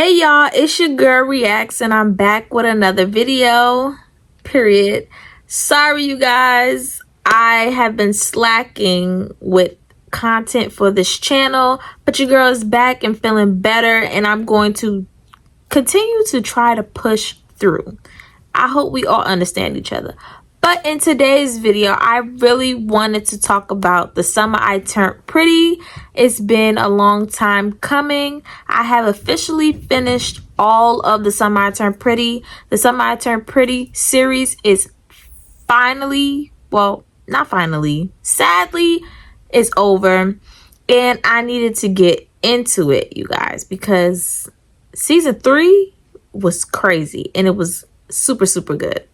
Hey y'all, it's your girl Reacts and I'm back with another video, period. Sorry you guys, I have been slacking with content for this channel, but your girl is back and feeling better and I'm going to continue to try to push through. I hope we all understand each other. But in today's video, I really wanted to talk about The Summer I Turned Pretty. It's been a long time coming. I have officially finished all of The Summer I Turned Pretty. The Summer I Turned Pretty series is finally, well, not finally, sadly, it's over. And I needed to get into it, you guys, because season 3 was crazy and it was super good.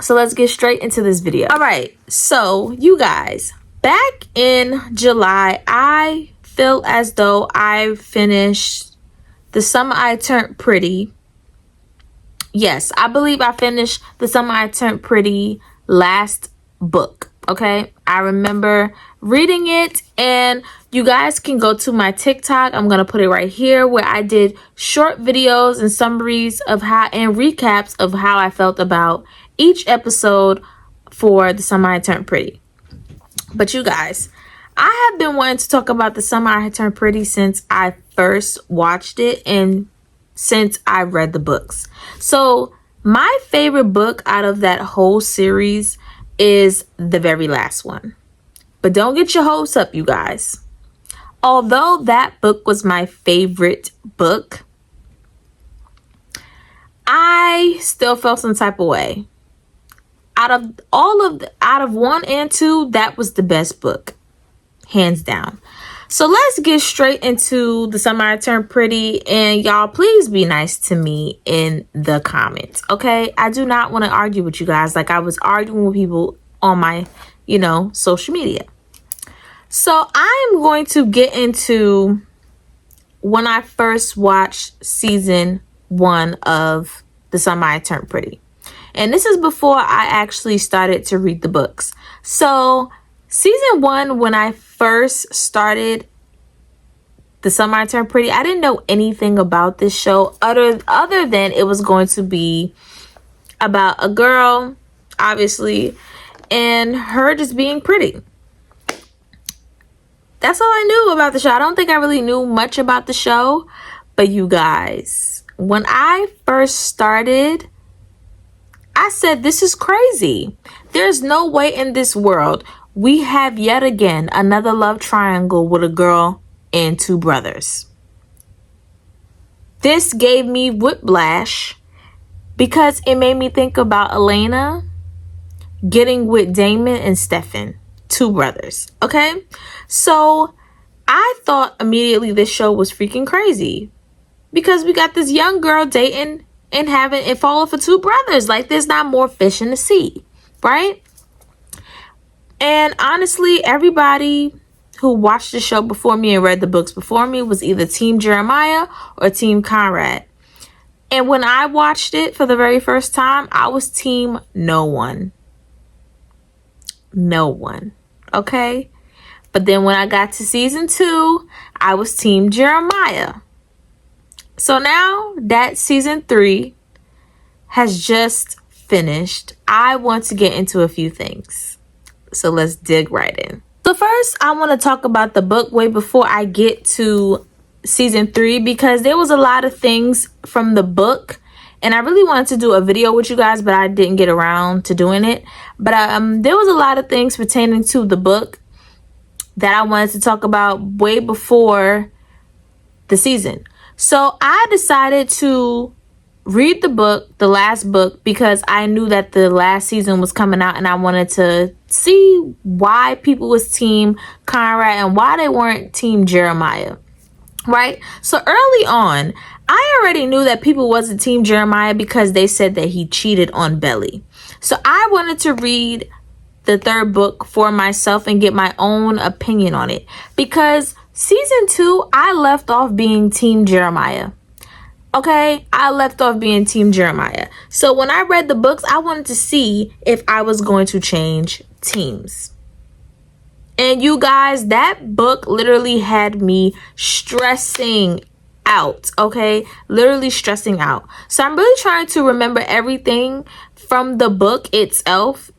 So let's get straight into this video. All right, so you guys, back in July, I feel as though I finished The Summer I Turned Pretty. Yes, I believe I finished The Summer I Turned Pretty last book, okay? I remember reading it, and you guys can go to my TikTok. I'm going to put it right here, where I did short videos and summaries of how and recaps of how I felt about each episode for The Summer I Turned Pretty. But you guys, I have been wanting to talk about The Summer I Turned Pretty since I first watched it and since I read the books. So my favorite book out of that whole series is the very last one. But don't get your hopes up, you guys. Although that book was my favorite book, I still felt some type of way. Out of 1 and 2, that was the best book, hands down. So let's get straight into The Summer I Turned Pretty, and y'all please be nice to me in the comments, okay? I do not want to argue with you guys like I was arguing with people on my, social media. So I'm going to get into when I first watched season 1 of The Summer I Turned Pretty. And this is before I actually started to read the books. So season 1, when I first started The Summer I Turned Pretty, I didn't know anything about this show other than it was going to be about a girl, obviously, and her just being pretty. That's all I knew about the show. I don't think I really knew much about the show. But you guys, when I first started, I said, this is crazy. There's no way in this world we have yet again another love triangle with a girl and 2 brothers. This gave me whiplash because it made me think about Elena getting with Damon and Stefan, 2 brothers. Okay, so I thought immediately this show was freaking crazy because we got this young girl dating and falling for 2 brothers. Like, there's not more fish in the sea, right? And honestly, everybody who watched the show before me and read the books before me was either Team Jeremiah or Team Conrad. And when I watched it for the very first time, I was Team no one. No one. Okay? But then when I got to season 2, I was Team Jeremiah. So now that season 3 has just finished, I want to get into a few things. So let's dig right in. So first, I want to talk about the book way before I get to season 3, because there was a lot of things from the book and I really wanted to do a video with you guys, but I didn't get around to doing it. But there was a lot of things pertaining to the book that I wanted to talk about way before the season. So I decided to read the book, the last book, because I knew that the last season was coming out and I wanted to see why people was Team Conrad and why they weren't Team Jeremiah, right? So early on, I already knew that people wasn't Team Jeremiah because they said that he cheated on Belly. So I wanted to read the 3rd book for myself and get my own opinion on it, because season 2, I left off being Team Jeremiah. Okay, I left off being Team Jeremiah. So when I read the books, I wanted to see if I was going to change teams. And you guys, that book literally had me stressing out, okay? Literally stressing out. So I'm really trying to remember everything from the book itself,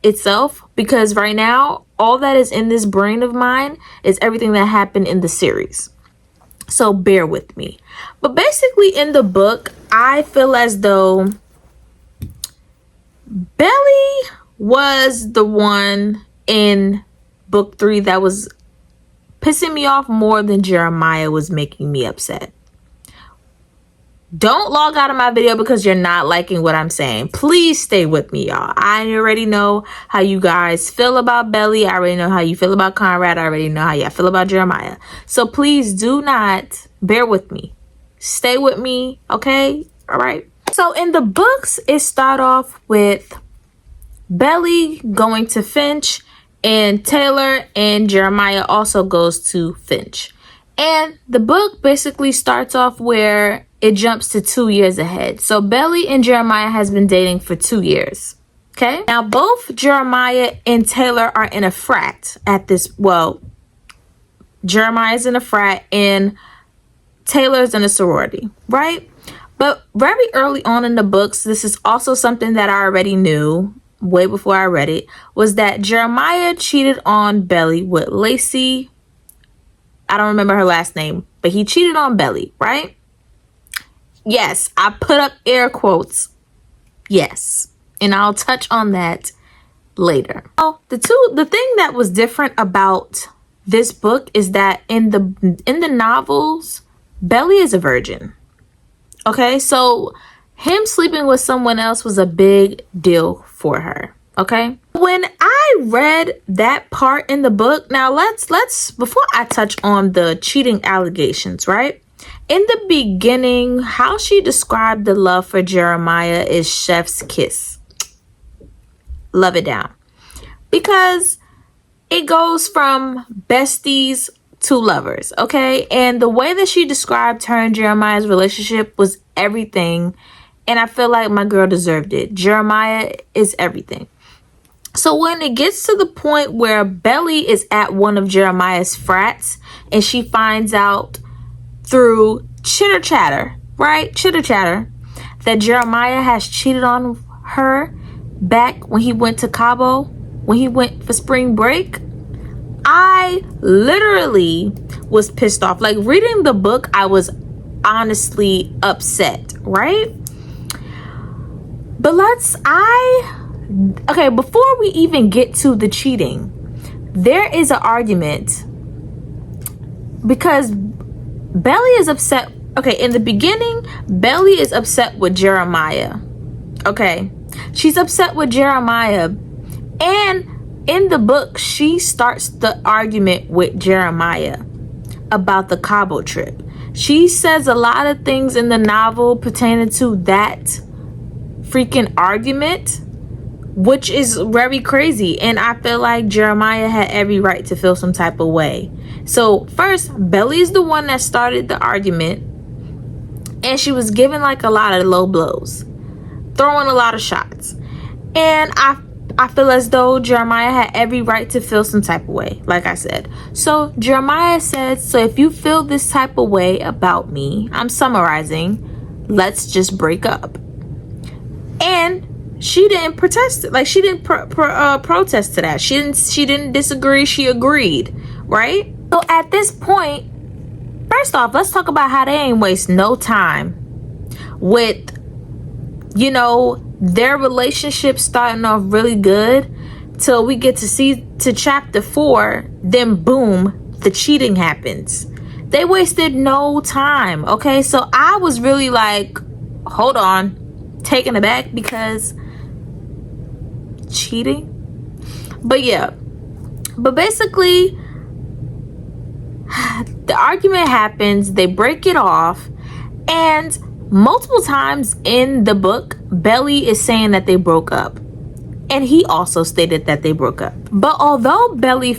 because right now, all that is in this brain of mine is everything that happened in the series. So bear with me. But basically in the book, I feel as though Belly was the one in book 3 that was pissing me off more than Jeremiah was making me upset. Don't log out of my video because you're not liking what I'm saying. Please stay with me, y'all. I already know how you guys feel about Belly. I already know how you feel about Conrad. I already know how you feel about Jeremiah. So please do not, bear with me. Stay with me, okay? All right. So in the books, it start off with Belly going to Finch and Taylor, and Jeremiah also goes to Finch. And the book basically starts off where it jumps to 2 years ahead. So Belly and Jeremiah has been dating for 2 years. Okay. Now both Jeremiah and Taylor are in a frat at this. Well, Jeremiah's in a frat and Taylor's in a sorority, right? But very early on in the books, this is also something that I already knew way before I read it, was that Jeremiah cheated on Belly with Lacey. I don't remember her last name, but he cheated on Belly, right? Yes, I put up air quotes. Yes. And I'll touch on that later. Oh, the thing that was different about this book is that in the novels, Belly is a virgin. Okay, so him sleeping with someone else was a big deal for her. Okay, when I read that part in the book, now let's before I touch on the cheating allegations, right? In the beginning, how she described the love for Jeremiah is chef's kiss. Love it down. Because it goes from besties to lovers, okay? And the way that she described her and Jeremiah's relationship was everything. And I feel like my girl deserved it. Jeremiah is everything. So when it gets to the point where Belly is at one of Jeremiah's frats and she finds out through chitter chatter, right? Chitter chatter, that Jeremiah has cheated on her back when he went to Cabo, when he went for spring break, I literally was pissed off. Like reading the book, I was honestly upset, right? But okay, before we even get to the cheating, there is an argument because Belly is upset. Okay, in the beginning, Belly is upset with Jeremiah. Okay, she's upset with Jeremiah. And in the book, she starts the argument with Jeremiah about the Cabo trip. She says a lot of things in the novel pertaining to that freaking argument, which is very crazy. And I feel like Jeremiah had every right to feel some type of way. So first, Belly is the one that started the argument, and she was giving like a lot of low blows, throwing a lot of shots. And I feel as though Jeremiah had every right to feel some type of way, like I said. So Jeremiah said, so if you feel this type of way about me, I'm summarizing, let's just break up. And she didn't protest it. Like she didn't protest to that. She didn't disagree. She agreed, right? So at this point, first off, let's talk about how they ain't waste no time with, you know, their relationship starting off really good till we get to chapter 4. Then boom, the cheating happens. They wasted no time. Okay, so I was really like, hold on, taken aback because cheating. But yeah, but basically the argument happens, they break it off, and multiple times in the book, Belly is saying that they broke up, and he also stated that they broke up. But although Belly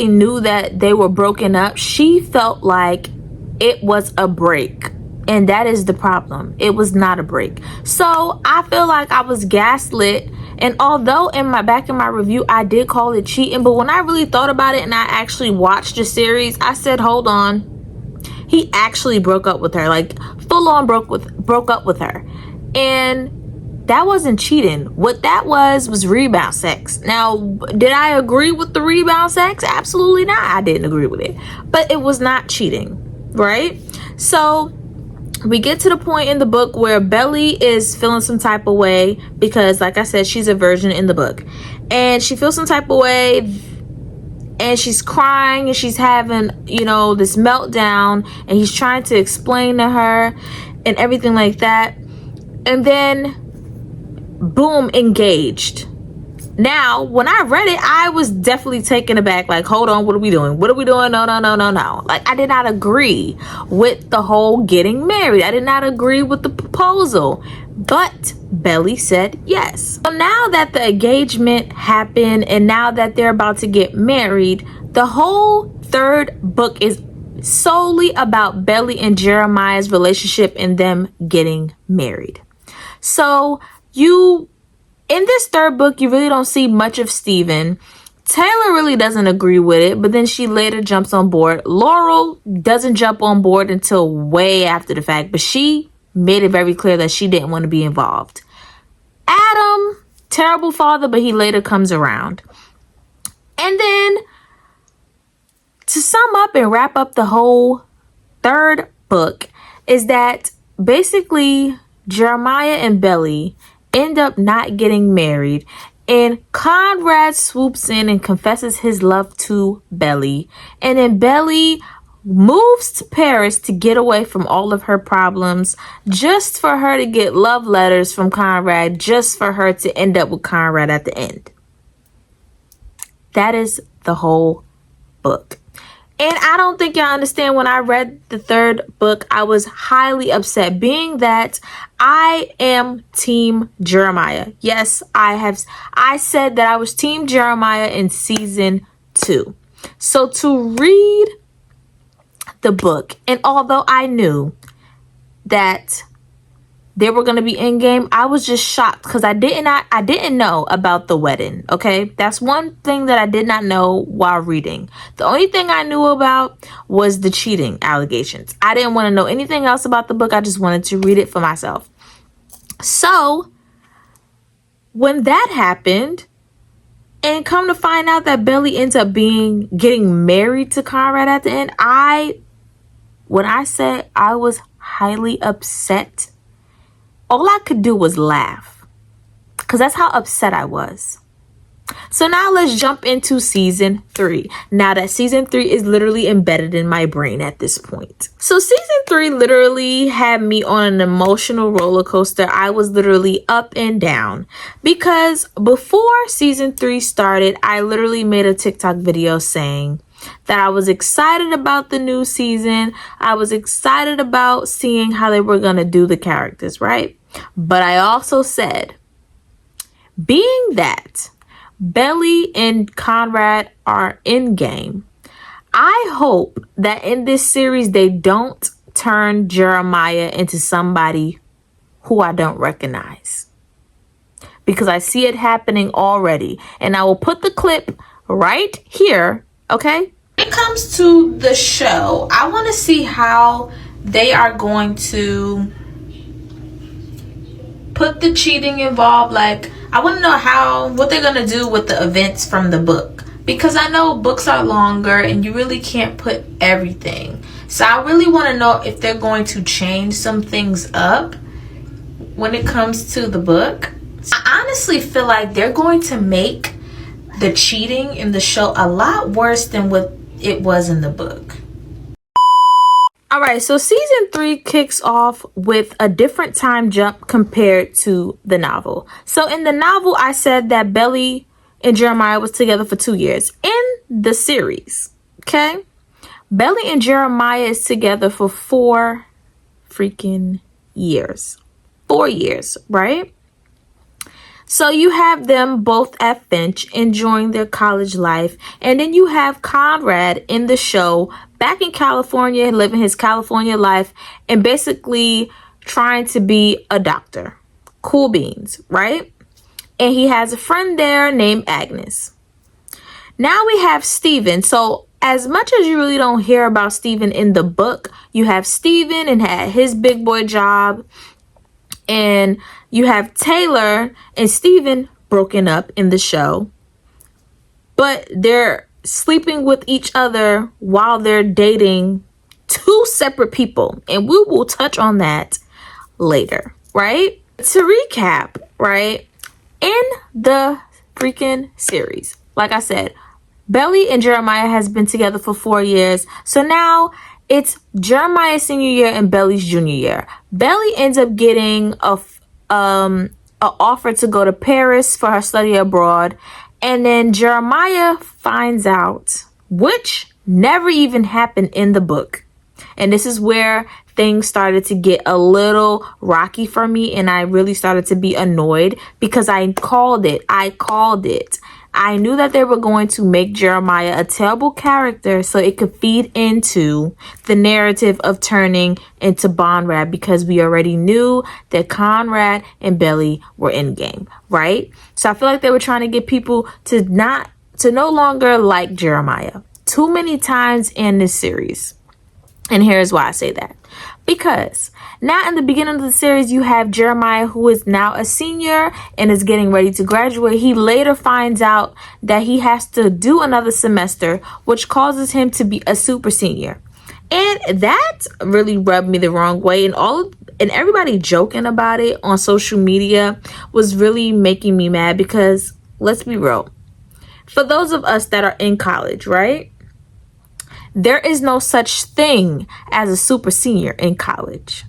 knew that they were broken up, she felt like it was a break. And that is the problem. It was not a break. So I feel like I was gaslit. And although in my review, I did call it cheating, but when I really thought about it and I actually watched the series, I said, hold on. he actually broke up with her, like full on broke up with her. And that wasn't cheating. What that was rebound sex. Now, did I agree with the rebound sex? Absolutely not. I didn't agree with it. But it was not cheating, right? So we get to the point in the book where Belly is feeling some type of way because, like I said, she's a virgin in the book. And she feels some type of way and she's crying and she's having, this meltdown, and he's trying to explain to her and everything like that. And then boom, engaged. Now, when I read it, I was definitely taken aback. Like, hold on, what are we doing? What are we doing? No. Like, I did not agree with the whole getting married. I did not agree with the proposal. But Belly said yes. So now that the engagement happened and now that they're about to get married, the whole third book is solely about Belly and Jeremiah's relationship and them getting married. So in this third book, you really don't see much of Steven. Taylor really doesn't agree with it, but then she later jumps on board. Laurel doesn't jump on board until way after the fact, but she made it very clear that she didn't want to be involved. Adam, terrible father, but he later comes around. And then to sum up and wrap up the whole third book is that basically Jeremiah and Belly end up not getting married, and Conrad swoops in and confesses his love to Belly, and then Belly moves to Paris to get away from all of her problems, just for her to get love letters from Conrad, just for her to end up with Conrad at the end. That is the whole book. And I don't think y'all understand, when I read the third book, I was highly upset, being that I am Team Jeremiah. Yes, I said that I was Team Jeremiah in season 2. So to read the book, and although I knew that they were going to be in game, I was just shocked because I didn't know about the wedding. Okay, that's one thing that I did not know while reading. The only thing I knew about was the cheating allegations. I didn't want to know anything else about the book. I just wanted to read it for myself. So when that happened, and come to find out that Belly ends up getting married to Conrad at the end, when I said I was highly upset, all I could do was laugh, because that's how upset I was. So now let's jump into season 3. Now that season 3 is literally embedded in my brain at this point. So season 3 literally had me on an emotional roller coaster. I was literally up and down, because before season 3 started, I literally made a TikTok video saying that I was excited about the new season. I was excited about seeing how they were going to do the characters, right? But I also said, being that Belly and Conrad are in game, I hope that in this series they don't turn Jeremiah into somebody who I don't recognize, because I see it happening already. And I will put the clip right here, okay? When it comes to the show, I want to see how they are going to put the cheating involved. Like, I want to know what they're going to do with the events from the book, because I know books are longer and you really can't put everything. So I really want to know if they're going to change some things up when it comes to the book. I honestly feel like they're going to make the cheating in the show a lot worse than what it was in the book. All right, so season 3 kicks off with a different time jump compared to the novel. So in the novel, I said that Belly and Jeremiah was together for 2 years. In the series, okay, Belly and Jeremiah is together for 4 freaking years. 4 years, right? So you have them both at Finch enjoying their college life. And then you have Conrad in the show back in California, living his California life and basically trying to be a doctor. Cool beans, right? And he has a friend there named Agnes. Now we have Steven. So as much as you really don't hear about Steven in the book, you have Steven and had his big boy job, and you have Taylor and Steven broken up in the show, but they're sleeping with each other while they're dating two separate people, and we will touch on that later, right? To recap, right, in the freaking series, like I said, Belly and Jeremiah has been together for 4 years. So now it's Jeremiah's senior year and Belly's junior year. Belly ends up getting a offer to go to Paris for her study abroad. And then Jeremiah finds out, which never even happened in the book. And this is where things started to get a little rocky for me, and I really started to be annoyed because I called it. I knew that they were going to make Jeremiah a terrible character so it could feed into the narrative of turning into Conrad, because we already knew that Conrad and Belly were in game, right? So I feel like they were trying to get people to no longer like Jeremiah too many times in this series. And here's why I say that. Because now in the beginning of the series, you have Jeremiah, who is now a senior and is getting ready to graduate. He later finds out that he has to do another semester, which causes him to be a super senior. And that really rubbed me the wrong way. And everybody joking about it on social media was really making me mad, because let's be real. For those of us that are in college, right? There is no such thing as a super senior in college.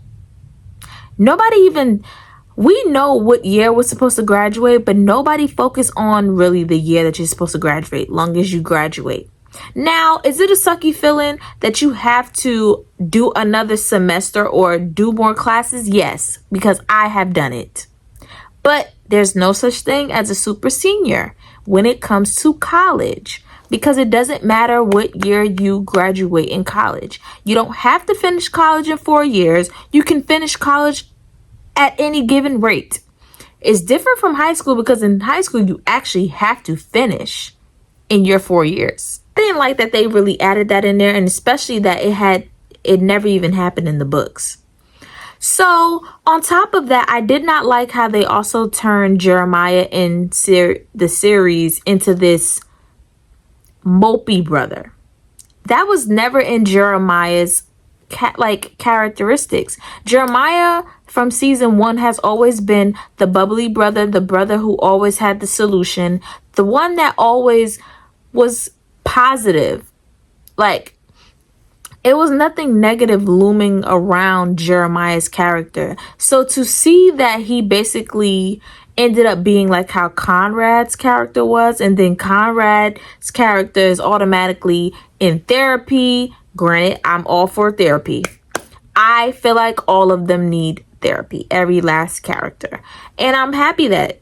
We know what year we're supposed to graduate, but nobody focus on really the year that you're supposed to graduate, long as you graduate. Now, is it a sucky feeling that you have to do another semester or do more classes? Yes, because I have done it. But there's no such thing as a super senior when it comes to college. Because it doesn't matter what year you graduate in college. You don't have to finish college in 4 years. You can finish college at any given rate. It's different from high school, because in high school, you actually have to finish in your 4 years. I didn't like that they really added that in there, and especially that it never even happened in the books. So on top of that, I did not like how they also turned Jeremiah in the series into this mopey brother. That was never in Jeremiah's characteristics. Jeremiah from season 1 has always been the bubbly brother, the brother who always had the solution, the one that always was positive. Like, it was nothing negative looming around Jeremiah's character. So to see that he basically ended up being like how Conrad's character was, and then Conrad's character is automatically in therapy. Granted, I'm all for therapy. I feel like all of them need therapy, every last character. And I'm happy that,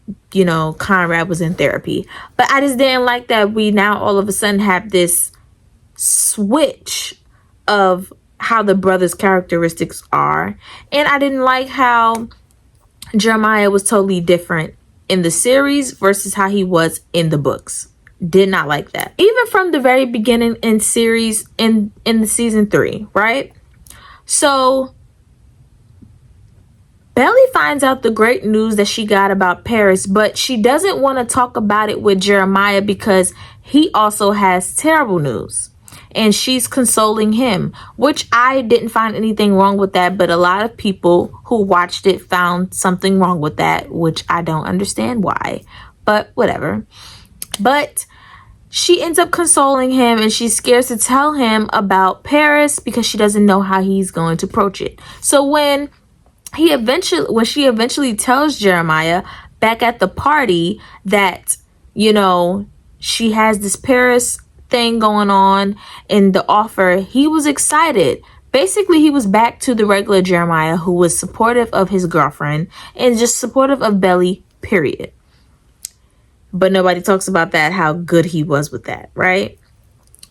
Conrad was in therapy. But I just didn't like that we now all of a sudden have this switch of how the brothers' characteristics are. And I didn't like how Jeremiah was totally different in the series versus how he was in the books. Did not like that. Even from the very beginning in series, in the season 3, right? So Belly finds out the great news that she got about Paris, but she doesn't want to talk about it with Jeremiah because he also has terrible news. And she's consoling him, which I didn't find anything wrong with that. But a lot of people who watched it found something wrong with that, which I don't understand why. But whatever. But she ends up consoling him, and she's scared to tell him about Paris because she doesn't know how he's going to approach it. So when she eventually tells Jeremiah back at the party that, she has this Paris thing going on in the offer, he was excited. Basically, he was back to the regular Jeremiah, who was supportive of his girlfriend and just supportive of Belly, period. But nobody talks about that, how good he was with that, right?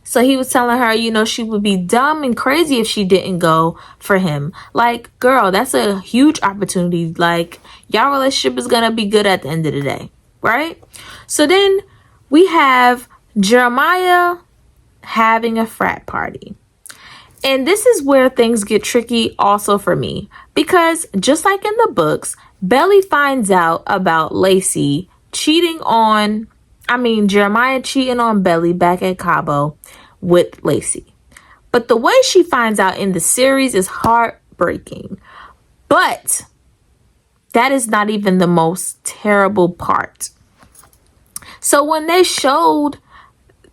So he was telling her, she would be dumb and crazy if she didn't go for him. Like, girl, that's a huge opportunity. Like, y'all relationship is gonna be good at the end of the day, right? So then we have Jeremiah having a frat party. And this is where things get tricky also for me, because just like in the books, Belly finds out about Lacey Jeremiah cheating on Belly back at Cabo with Lacey. But the way she finds out in the series is heartbreaking. But that is not even the most terrible part. So when they showed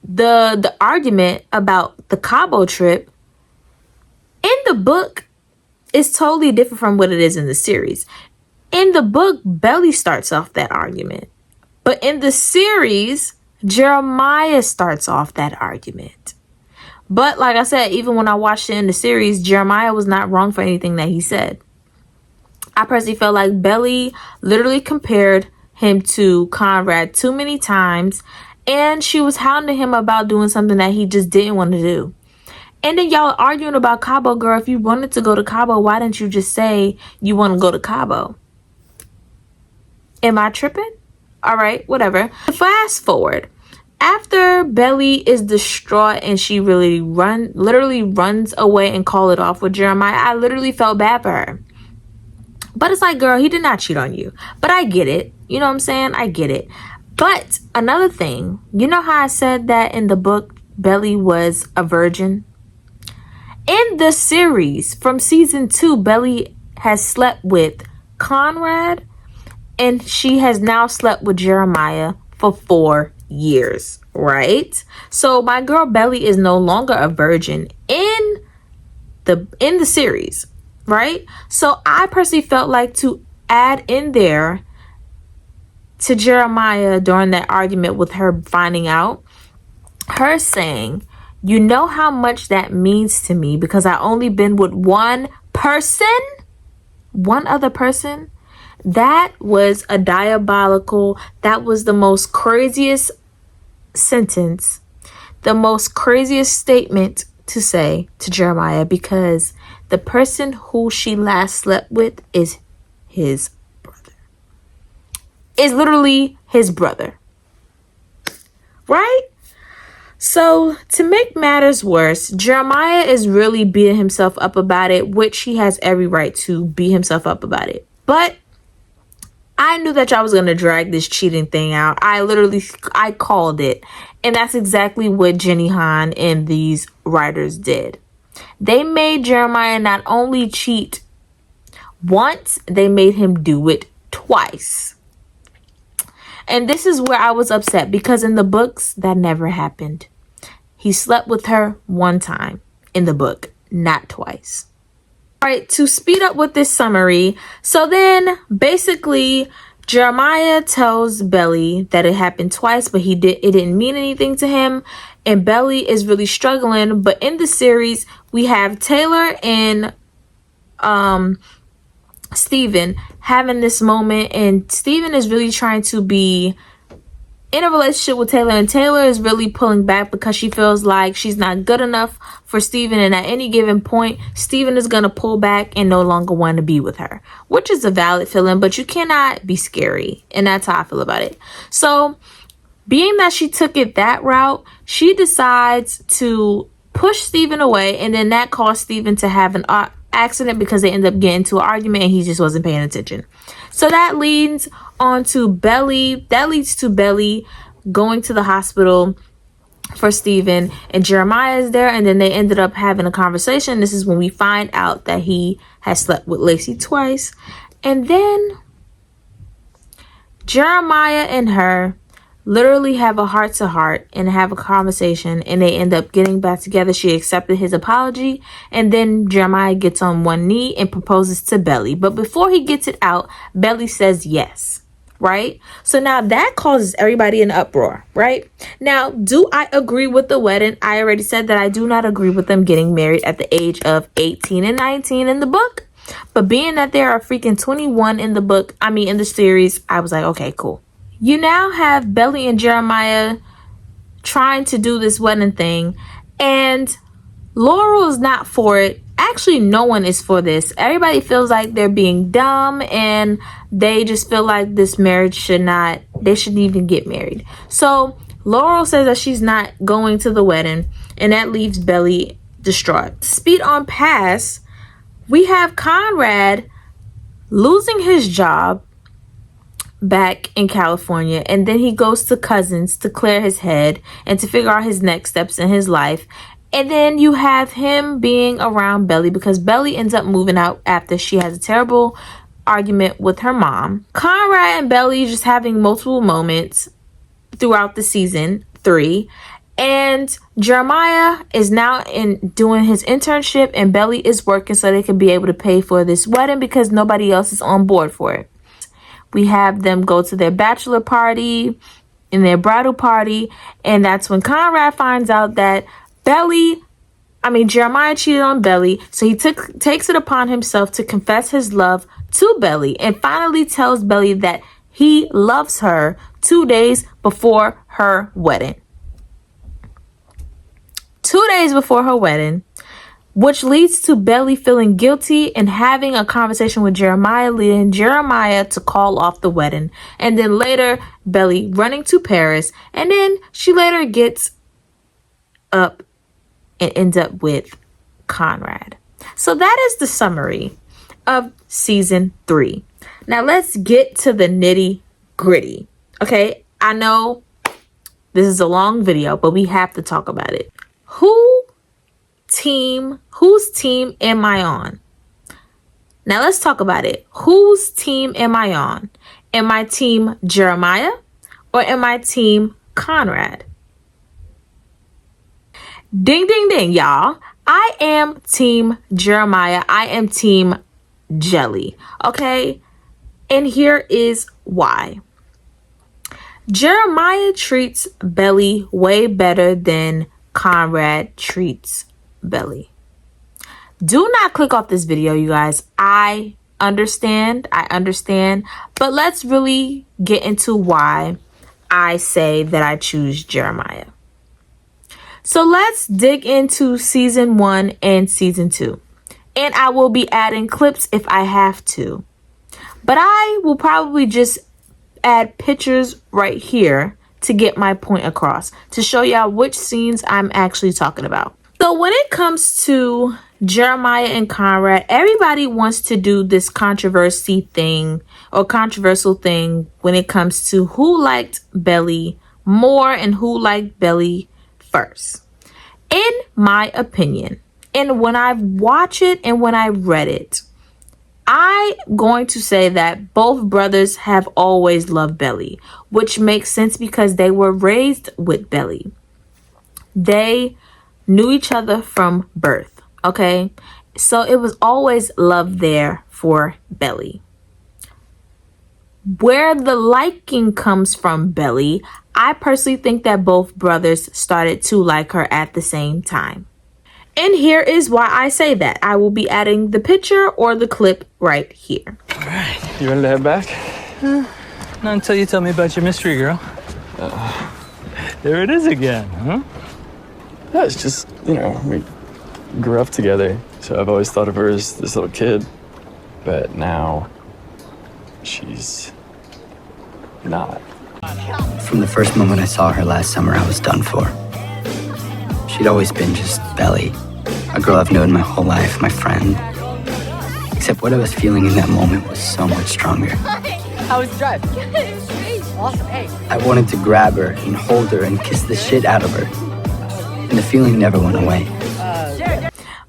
the argument about the Cabo trip, in the book, it's totally different from what it is in the series. In the book, Belly starts off that argument. But in the series, Jeremiah starts off that argument. But like I said, even when I watched it in the series, Jeremiah was not wrong for anything that he said. I personally felt like Belly literally compared him to Conrad too many times. And she was hounding him about doing something that he just didn't want to do. And then y'all arguing about Cabo. Girl, if you wanted to go to Cabo, why didn't you just say you want to go to Cabo? Am I tripping? All right, whatever. Fast forward. After Belly is distraught and she literally runs away and call it off with Jeremiah, I literally felt bad for her. But it's like, girl, he did not cheat on you. But I get it. You know what I'm saying? I get it. But another thing, you know how I said that in the book, Belly was a virgin? In the series from season 2, Belly has slept with Conrad, and she has now slept with Jeremiah for 4 years, right? So my girl Belly is no longer a virgin in the series, right? So I personally felt like to add in there to Jeremiah during that argument with her finding out, her saying, you know how much that means to me because I only been with one other person. That was a diabolical, that was the most craziest sentence, the most craziest statement to say to Jeremiah, because the person who she last slept with is his brother. Is literally his brother. Right? So to make matters worse, Jeremiah is really beating himself up about it, which he has every right to beat himself up about it. But I knew that y'all was going to drag this cheating thing out. I called it. And that's exactly what Jenny Han and these writers did. They made Jeremiah not only cheat once, they made him do it twice. And this is where I was upset, because in the books, that never happened. He slept with her one time in the book, not twice. All right, to speed up with this summary. So then basically Jeremiah tells Belly that it happened twice, but it didn't mean anything to him. And Belly is really struggling. But in the series, we have Taylor and Steven having this moment, and Steven is really trying to be in a relationship with Taylor, and Taylor is really pulling back because she feels like she's not good enough for Steven, and at any given point Steven is going to pull back and no longer want to be with her, which is a valid feeling, but you cannot be scary, and that's how I feel about it. So being that she took it that route, she decides to push Steven away, and then that caused Steven to have an accident because they end up getting into an argument and he just wasn't paying attention. So that leads on to Belly. That leads to Belly going to the hospital for Steven, and Jeremiah is there, and then they ended up having a conversation. This is when we find out that he has slept with Lacey twice. And then Jeremiah and her literally have a heart-to-heart and have a conversation, and they end up getting back together. She accepted his apology, and then Jeremiah gets on one knee and proposes to Belly. But before he gets it out, Belly says yes, right? So now that causes everybody an uproar, right? Now, do I agree with the wedding? I already said that I do not agree with them getting married at the age of 18 and 19 in the book. But being that they are freaking 21 in the series, I was like, okay, cool. You now have Belly and Jeremiah trying to do this wedding thing, and Laurel is not for it. Actually, no one is for this. Everybody feels like they're being dumb, and they just feel like this marriage they shouldn't even get married. So Laurel says that she's not going to the wedding, and that leaves Belly distraught. Speed on past, we have Conrad losing his job back in California, and then he goes to Cousins to clear his head and to figure out his next steps in his life. And then you have him being around Belly because Belly ends up moving out after she has a terrible argument with her mom. Conrad and Belly just having multiple moments throughout the season 3, and Jeremiah is now doing his internship, and Belly is working so they can be able to pay for this wedding because nobody else is on board for it. We have them go to their bachelor party and their bridal party, and that's when Conrad finds out that Jeremiah cheated on Belly, so he takes it upon himself to confess his love to Belly and finally tells Belly that he loves her 2 days before her wedding. 2 days before her wedding, which leads to Belly feeling guilty and having a conversation with Jeremiah, leading Jeremiah to call off the wedding. And then later, Belly running to Paris, and then she later gets up and ends up with Conrad. So that is the summary of season 3. Now let's get to the nitty gritty. Okay, I know this is a long video, but we have to talk about it. Whose team am I on? Now let's talk about it. Whose team am I on? Am I team Jeremiah or am I team Conrad? Ding, ding, ding, y'all. I am team Jeremiah. I am team Jelly. Okay? And here is why. Jeremiah treats Belly way better than Conrad treats Belly. Do not click off this video, you guys. I understand. But let's really get into why I say that I choose Jeremiah. So let's dig into season 1 and season 2. And I will be adding clips if I have to. But I will probably just add pictures right here to get my point across, to show y'all which scenes I'm actually talking about. So when it comes to Jeremiah and Conrad, everybody wants to do this controversial thing when it comes to who liked Belly more and who liked Belly first. In my opinion, and when I watch it and when I read it, I'm going to say that both brothers have always loved Belly, which makes sense because they were raised with Belly. They knew each other from birth, okay? So it was always love there for Belly. Where the liking comes from Belly, I personally think that both brothers started to like her at the same time. And here is why I say that. I will be adding the picture or the clip right here. All right, you ready to head back? Not until you tell me about your mystery girl. There it is again, huh? Yeah, it's just, we grew up together, so I've always thought of her as this little kid. But now, she's not. From the first moment I saw her last summer, I was done for. She'd always been just Belly, a girl I've known my whole life, my friend. Except what I was feeling in that moment was so much stronger. How was the drive? Good, it was great. Awesome, hey. I wanted to grab her and hold her and kiss the shit out of her. And the feeling never went away.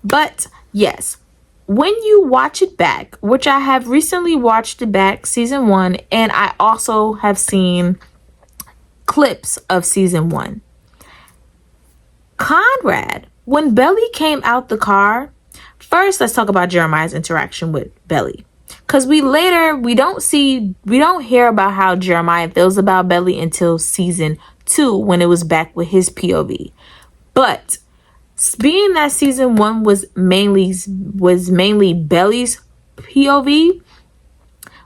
But yes, when you watch it back, which I have recently watched it back, season 1, and I also have seen clips of season 1. Conrad, when Belly came out the car, first let's talk about Jeremiah's interaction with Belly. Because we don't hear about how Jeremiah feels about Belly until season 2 when it was back with his POV. But being that season 1 was mainly Belly's POV,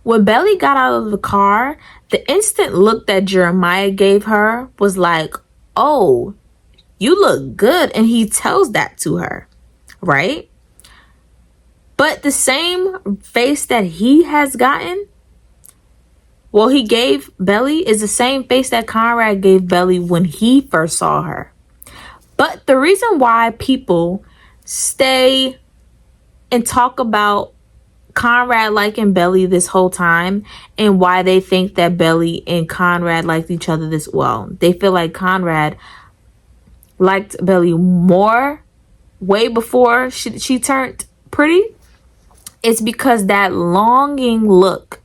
when Belly got out of the car, the instant look that Jeremiah gave her was like, oh, you look good. And he tells that to her, right? But the same face that he has gotten, well, he gave Belly is the same face that Conrad gave Belly when he first saw her. But the reason why people stay and talk about Conrad liking Belly this whole time, and why they think that Belly and Conrad liked each other this well, they feel like Conrad liked Belly more way before she turned pretty. It's because that longing look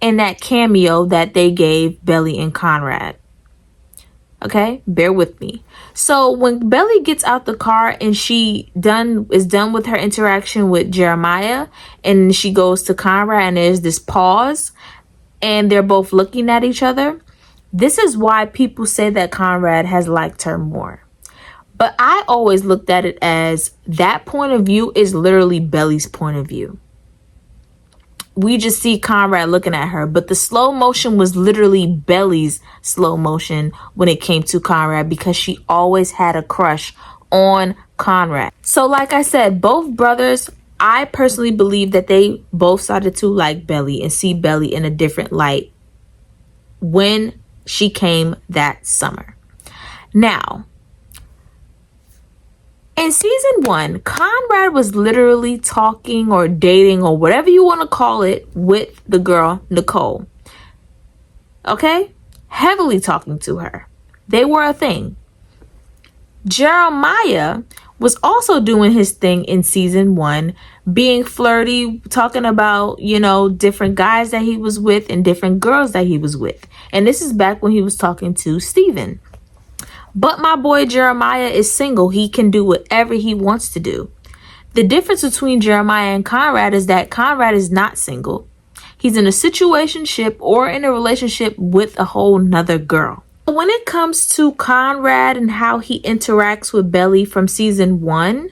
and that cameo that they gave Belly and Conrad. Okay, bear with me. So when Belly gets out the car and she is done with her interaction with Jeremiah, and she goes to Conrad, and there's this pause and they're both looking at each other. This is why people say that Conrad has liked her more. But I always looked at it as that point of view is literally Belly's point of view. We just see Conrad looking at her, but the slow motion was literally Belly's slow motion when it came to Conrad, because she always had a crush on Conrad. So like I said, both brothers, I personally believe that they both started to like Belly and see Belly in a different light when she came that summer. Now, in season 1, Conrad was literally talking or dating or whatever you want to call it with the girl, Nicole. Okay? Heavily talking to her. They were a thing. Jeremiah was also doing his thing in season 1, being flirty, talking about, different guys that he was with and different girls that he was with. And this is back when he was talking to Steven. But my boy Jeremiah is single. He can do whatever he wants to do. The difference between Jeremiah and Conrad is that Conrad is not single. He's in a situationship or in a relationship with a whole nother girl. When it comes to Conrad and how he interacts with Belly from season 1,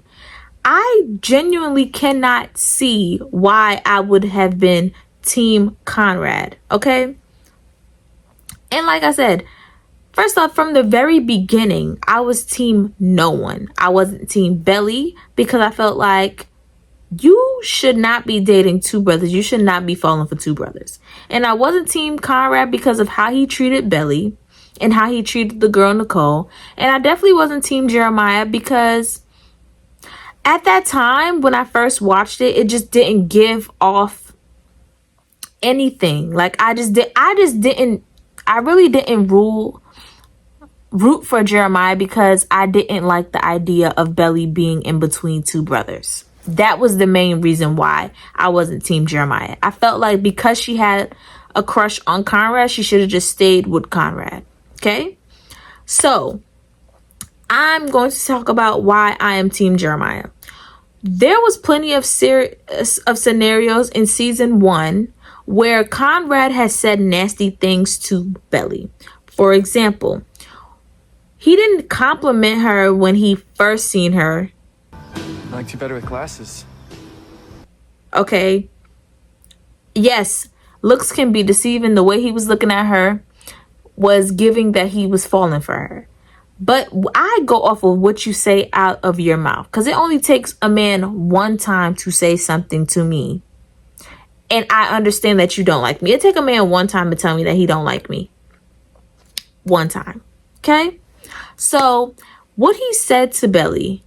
I genuinely cannot see why I would have been team Conrad, okay? And like I said, first off, from the very beginning, I was team no one. I wasn't team Belly because I felt like you should not be dating two brothers. You should not be falling for two brothers. And I wasn't team Conrad because of how he treated Belly and how he treated the girl Nicole. And I definitely wasn't team Jeremiah because at that time when I first watched it, it just didn't give off anything. Like I really didn't root for Jeremiah because I didn't like the idea of Belly being in between two brothers. That was the main reason why I wasn't team Jeremiah. I felt like because she had a crush on Conrad, she should have just stayed with Conrad. Okay? So, I'm going to talk about why I am team Jeremiah. There was plenty of scenarios in season 1 where Conrad has said nasty things to Belly. For example, he didn't compliment her when he first seen her. I liked you better with glasses. Okay. Yes, looks can be deceiving. The way he was looking at her was giving that he was falling for her. But I go off of what you say out of your mouth, because it only takes a man one time to say something to me, and I understand that you don't like me. It take a man one time to tell me that he don't like me. One time. Okay? So what he said to Belly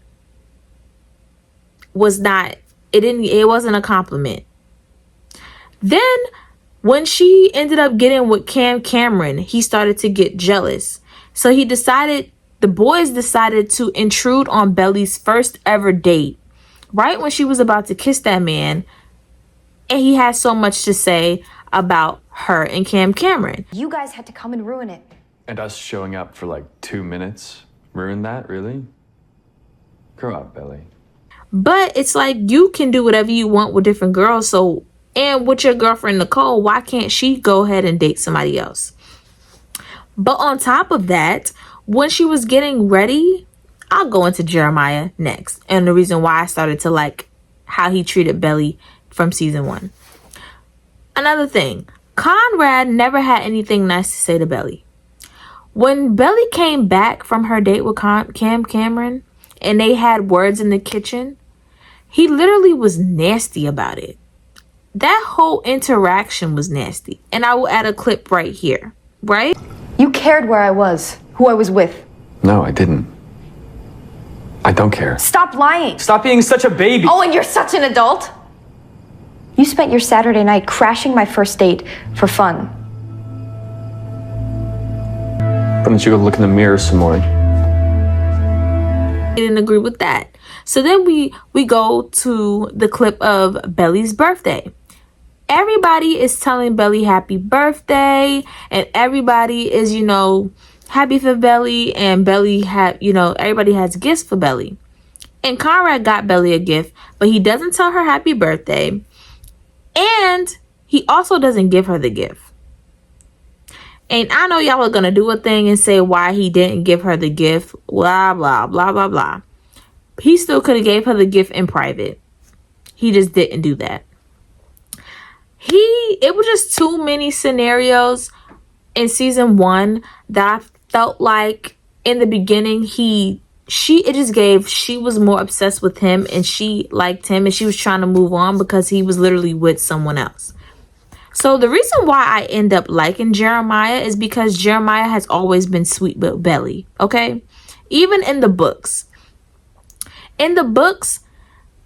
it wasn't a compliment. Then when she ended up getting with Cameron, he started to get jealous. So the boys decided to intrude on Belly's first ever date, right when she was about to kiss that man. And he had so much to say about her and Cameron. You guys had to come and ruin it. And us showing up for like 2 minutes ruined that, really? Grow up, Belly. But it's like you can do whatever you want with different girls. So, and with your girlfriend Nicole, why can't she go ahead and date somebody else? But on top of that, when she was getting ready, I'll go into Jeremiah next. And the reason why I started to like how he treated Belly from season 1. Another thing, Conrad never had anything nice to say to Belly. When Belly came back from her date with Cameron and they had words in the kitchen, he literally was nasty about it. that whole interaction was nasty. And I will add a clip right here, right? You cared where I was, who I was with. No, I didn't. I don't care. Stop lying. Stop being such a baby. Oh, and you're such an adult. You spent your Saturday night crashing my first date for fun. Why don't you go look in the mirror some more? I didn't agree with that. So then we go to the clip of Belly's birthday. Everybody is telling Belly happy birthday, and everybody is, you know, happy for Belly, and Belly had, you know, everybody has gifts for Belly. And Conrad got Belly a gift, but he doesn't tell her happy birthday, and he also doesn't give her the gift. And I know y'all are gonna do a thing and say why he didn't give her the gift, blah blah blah blah blah. He still could have gave her the gift in private. He just didn't do that. It was just too many scenarios in season 1 that I felt like in the beginning she was more obsessed with him, and she liked him, and she was trying to move on because he was literally with someone else. So the reason why I end up liking Jeremiah is because Jeremiah has always been sweet with Belly, okay? Even in the books. In the books,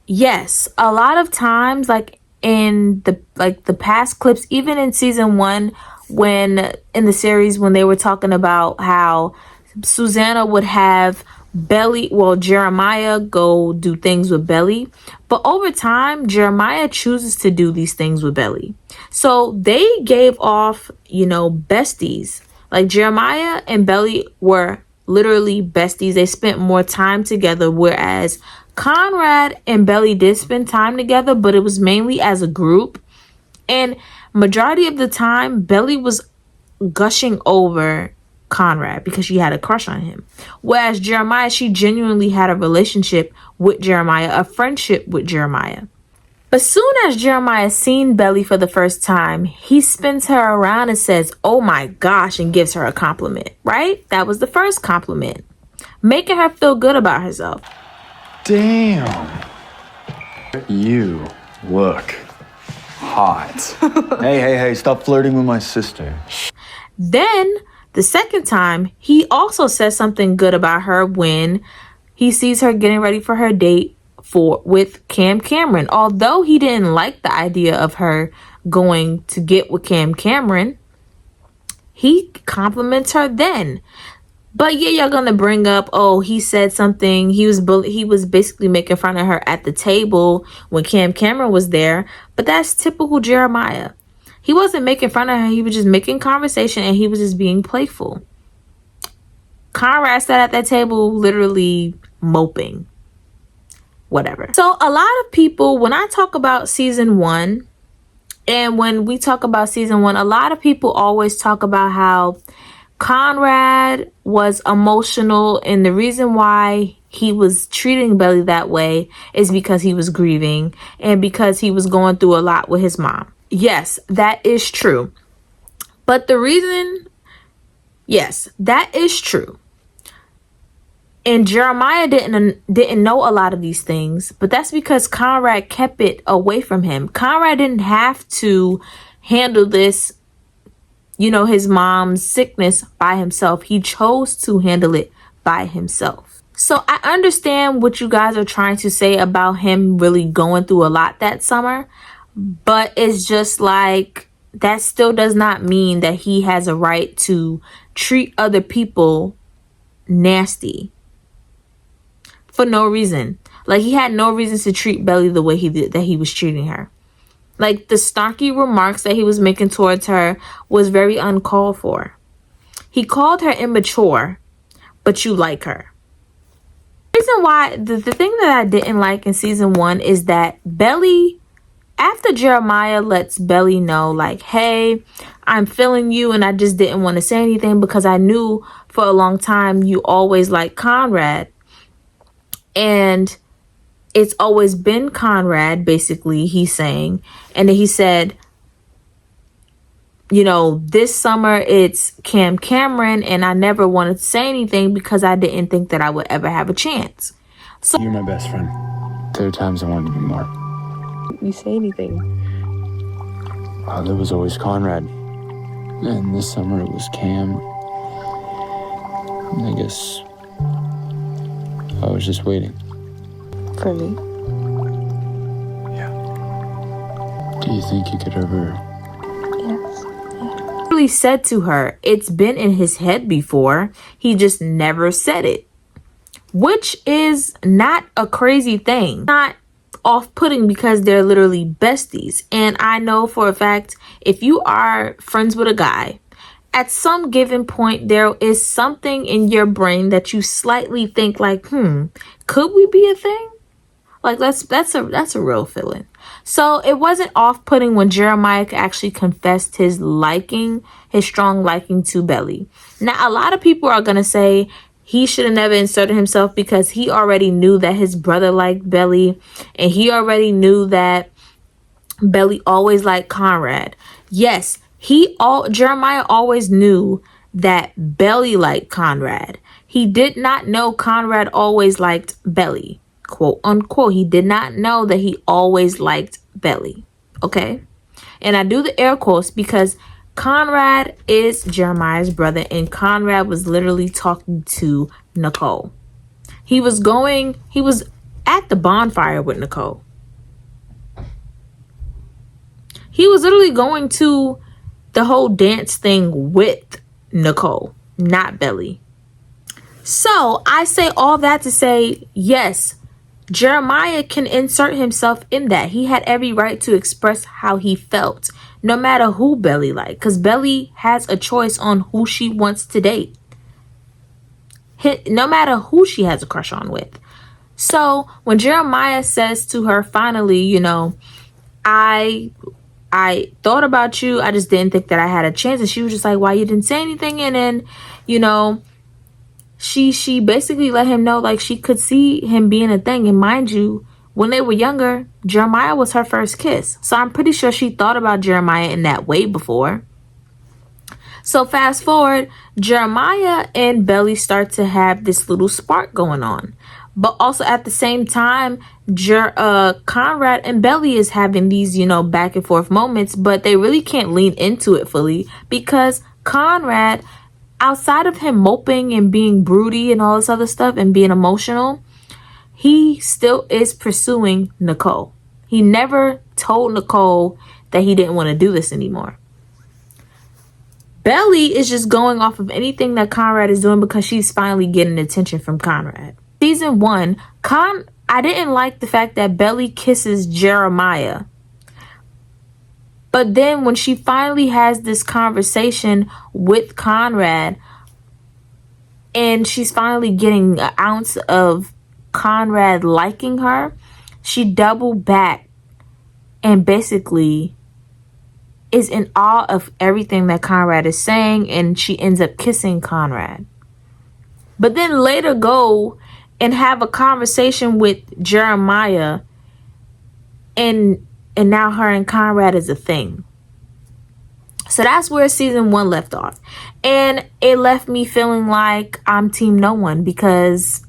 yes, a lot of times, like in the past clips, even in season 1, when in the series when they were talking about how Susanna would have Jeremiah go do things with Belly, but over time Jeremiah chooses to do these things with Belly. So they gave off, you know, besties. Like Jeremiah and Belly were literally besties. They spent more time together, whereas Conrad and Belly did spend time together, but it was mainly as a group. And majority of the time Belly was gushing over Conrad because she had a crush on him, whereas Jeremiah, she genuinely had a relationship with Jeremiah, a friendship with Jeremiah. But soon as Jeremiah seen Belly for the first time, he spins her around and says, "Oh my gosh," and gives her a compliment, right? That was the first compliment, making her feel good about herself. Damn. You look hot. Hey, stop flirting with my sister. Then the second time, he also says something good about her when he sees her getting ready for her date with Cam Cameron. Although he didn't like the idea of her going to get with Cam Cameron, he compliments her then. But yeah, y'all gonna bring up, oh, he said something. He was basically making fun of her at the table when Cam Cameron was there. But that's typical Jeremiah. He wasn't making fun of her. He was just making conversation, and he was just being playful. Conrad sat at that table literally moping. Whatever. So a lot of people, when I talk about season 1, and when we talk about season 1, a lot of people always talk about how Conrad was emotional, and the reason why he was treating Belly that way is because he was grieving and because he was going through a lot with his mom. Yes, that is true. But the reason, yes, that is true. And Jeremiah didn't know a lot of these things, but that's because Conrad kept it away from him. Conrad didn't have to handle this, you know, his mom's sickness by himself. He chose to handle it by himself. So I understand what you guys are trying to say about him really going through a lot that summer, but it's just like, that still does not mean that he has a right to treat other people nasty for no reason. Like, he had no reason to treat Belly the way he did, that he was treating her. Like, the snarky remarks that he was making towards her was very uncalled for. He called her immature, but you like her. The reason why, the thing that I didn't like in season 1 is that Belly, after Jeremiah lets Belly know, like, hey, I'm feeling you, and I just didn't want to say anything because I knew for a long time you always liked Conrad. And it's always been Conrad, basically, he's saying. And then he said, you know, this summer it's Cam Cameron, and I never wanted to say anything because I didn't think that I would ever have a chance. So You're my best friend. There are times I wanted to be more. You say anything. There was always Conrad. And this summer it was Cam. And I guess I was just waiting. For me? Yeah. Do you think you could ever... Yes. Yeah. He said to her, it's been in his head before. He just never said it. Which is not a crazy thing. Not off-putting because they're literally besties. And I know for a fact, if you are friends with a guy, at some given point, there is something in your brain that you slightly think like, could we be a thing? Like that's a real feeling. So it wasn't off-putting when Jeremiah actually confessed his strong liking to Belly. Now, a lot of people are going to say he should have never inserted himself because he already knew that his brother liked Belly, and he already knew that Belly always liked Conrad. Yes, Jeremiah always knew that Belly liked Conrad. He did not know Conrad always liked Belly, quote unquote. He did not know that he always liked Belly. Okay, and I do the air quotes because Conrad is Jeremiah's brother, and Conrad was literally talking to Nicole. He was at the bonfire with Nicole. He was literally going to the whole dance thing with Nicole, not Belly. So I say all that to say, yes, Jeremiah can insert himself in that. He had every right to express how he felt, no matter who Belly liked, because Belly has a choice on who she wants to date. No matter who she has a crush on with. So when Jeremiah says to her, finally, I thought about you, I just didn't think that I had a chance. And she was just like, why you didn't say anything? And then, she basically let him know like she could see him being a thing. And mind you, when they were younger, Jeremiah was her first kiss. So I'm pretty sure she thought about Jeremiah in that way before. So fast forward, Jeremiah and Belly start to have this little spark going on. But also at the same time, Conrad and Belly is having these, back and forth moments, but they really can't lean into it fully because Conrad, outside of him moping and being broody and all this other stuff and being emotional, he still is pursuing Nicole. He never told Nicole that he didn't want to do this anymore. Belly is just going off of anything that Conrad is doing because she's finally getting attention from Conrad. Season 1, I didn't like the fact that Belly kisses Jeremiah. But then when she finally has this conversation with Conrad and she's finally getting an ounce of Conrad liking her, she doubled back and basically is in awe of everything that Conrad is saying, and she ends up kissing Conrad. But then later go and have a conversation with Jeremiah, and now her and Conrad is a thing. So that's where season 1 left off. And it left me feeling like I'm team no one because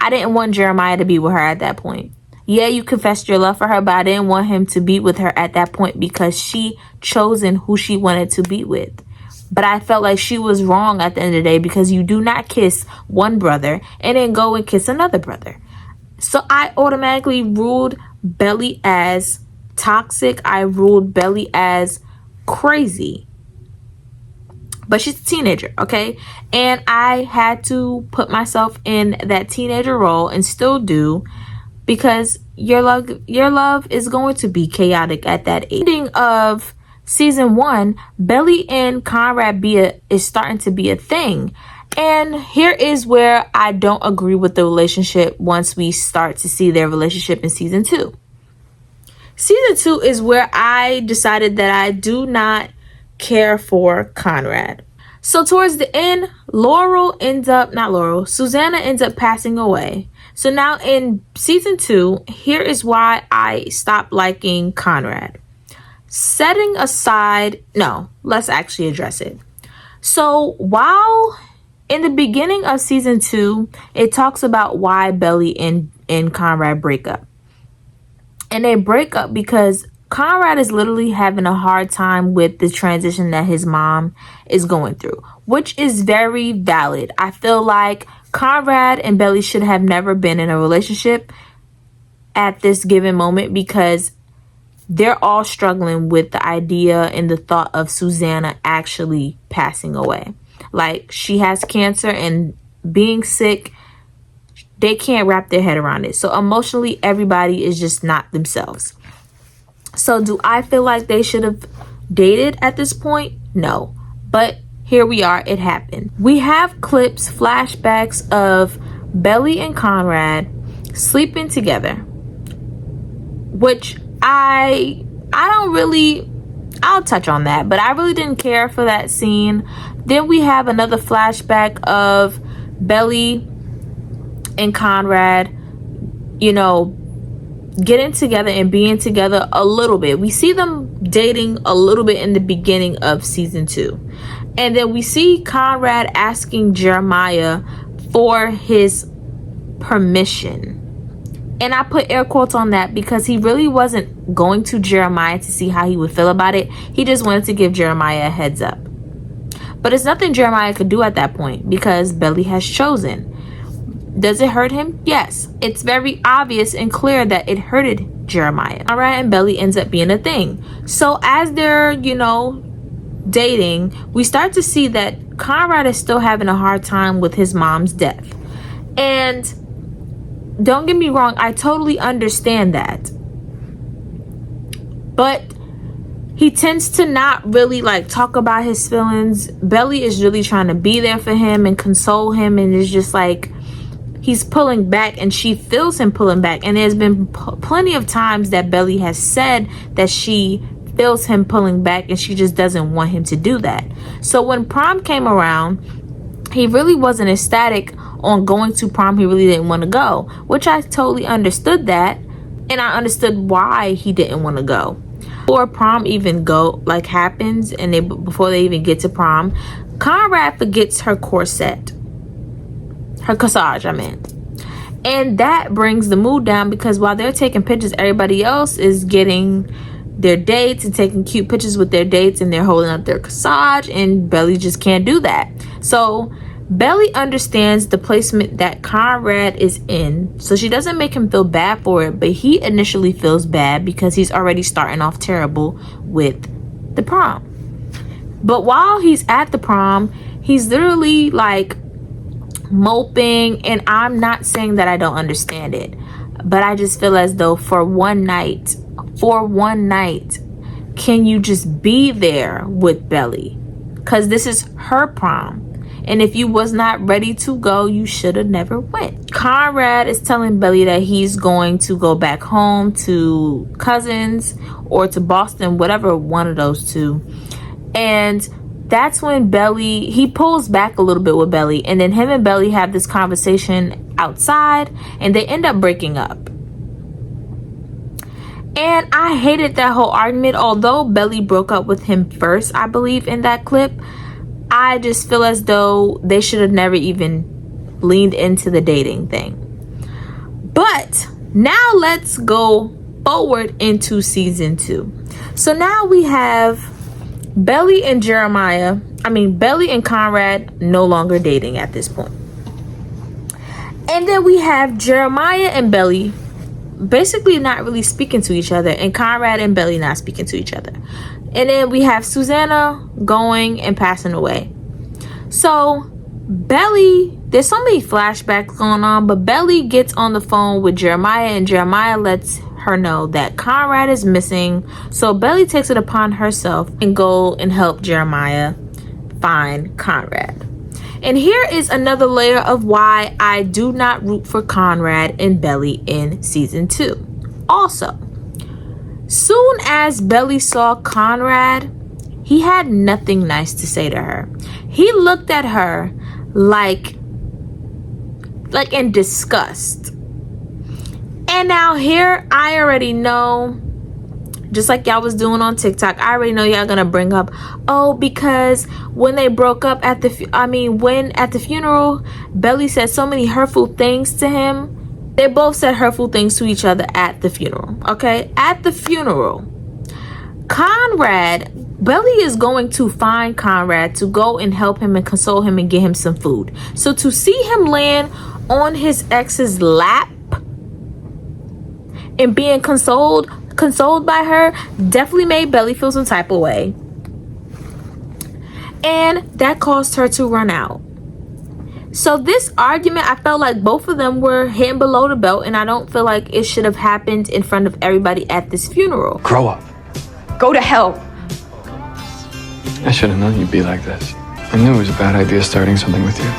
I didn't want Jeremiah to be with her at that point. Yeah, you confessed your love for her, but I didn't want him to be with her at that point because she chosen who she wanted to be with. But I felt like she was wrong at the end of the day because you do not kiss one brother and then go and kiss another brother. So I automatically ruled Belly as toxic. I ruled Belly as crazy. But she's a teenager, okay? And I had to put myself in that teenager role and still do, because your love is going to be chaotic at that age. Ending of season 1, Belly and Conrad is starting to be a thing. And here is where I don't agree with the relationship once we start to see their relationship in season 2. Season 2 is where I decided that I do not care for Conrad. So towards the end, Susanna ends up passing away. So now in season 2, here is why I stopped liking Conrad. Setting aside, no, let's actually address it. So while in the beginning of season 2, it talks about why Belly and Conrad break up. And they break up because Conrad is literally having a hard time with the transition that his mom is going through, which is very valid. I feel like Conrad and Belly should have never been in a relationship at this given moment, because they're all struggling with the idea and the thought of Susanna actually passing away. Like, she has cancer, and being sick, they can't wrap their head around it. So emotionally, everybody is just not themselves. So do I feel like they should have dated at this point? No. But here we are. It happened. We have clips, flashbacks of Belly and Conrad sleeping together, which I'll touch on that, but I really didn't care for that scene. Then we have another flashback of Belly and Conrad, you know, getting together and being together a little bit. We see them dating a little bit in the beginning of season 2. And then we see Conrad asking Jeremiah for his permission. And I put air quotes on that because he really wasn't going to Jeremiah to see how he would feel about it. He just wanted to give Jeremiah a heads up. But it's nothing Jeremiah could do at that point because Belly has chosen. Does it hurt him? Yes. It's very obvious and clear that it hurted Jeremiah. Conrad and Belly ends up being a thing. So as they're, you know, dating, we start to see that Conrad is still having a hard time with his mom's death. And don't get me wrong, I totally understand that. But he tends to not really like talk about his feelings. Belly is really trying to be there for him and console him, and it's just like he's pulling back, and she feels him pulling back. And there's been plenty of times that Belly has said that she feels him pulling back and she just doesn't want him to do that. So when prom came around, he really wasn't ecstatic on going to prom. He really didn't want to go, which I totally understood that, and I understood why he didn't want to go. Before prom even happens, and before they even get to prom, Conrad forgets her corsage, I mean. And that brings the mood down, because while they're taking pictures, everybody else is getting their dates and taking cute pictures with their dates, and they're holding up their corsage, and Belly just can't do that. So Belly understands the placement that Conrad is in, so she doesn't make him feel bad for it, but he initially feels bad because he's already starting off terrible with the prom. But while he's at the prom, he's literally like moping, and I'm not saying that I don't understand it, but I just feel as though for one night, can you just be there with Belly? Because this is her prom. And if you was not ready to go, you should have never went. Conrad is telling Belly that he's going to go back home to cousins or to Boston, whatever one of those two. And that's when Belly, he pulls back a little bit with Belly. And then him and Belly have this conversation outside, and they end up breaking up. And I hated that whole argument. Although Belly broke up with him first, I believe, in that clip, I just feel as though they should have never even leaned into the dating thing. But now let's go forward into season 2. So now we have Belly and Belly and Conrad no longer dating at this point. And then we have Jeremiah and Belly basically not really speaking to each other, and Conrad and Belly not speaking to each other. And then we have Susanna going and passing away. So Belly, there's so many flashbacks going on, but Belly gets on the phone with Jeremiah, and Jeremiah lets her know that Conrad is missing. So Belly takes it upon herself and go and help Jeremiah find Conrad. And here is another layer of why I do not root for Conrad and Belly in season 2. Also, soon as Belly saw Conrad, he had nothing nice to say to her. He looked at her like in disgust. And now here, I already know, just like y'all was doing on TikTok, I already know y'all gonna bring up, oh, because when they broke up at the funeral, Belly said so many hurtful things to him. They both said hurtful things to each other at the funeral, okay? At the funeral. Belly is going to find Conrad to go and help him and console him and get him some food. So to see him land on his ex's lap and being consoled by her definitely made Belly feel some type of way. And that caused her to run out. So this argument, I felt like both of them were hitting below the belt, and I don't feel like it should have happened in front of everybody at this funeral. Grow up. Go to hell. I should have known you'd be like this. I knew it was a bad idea starting something with you.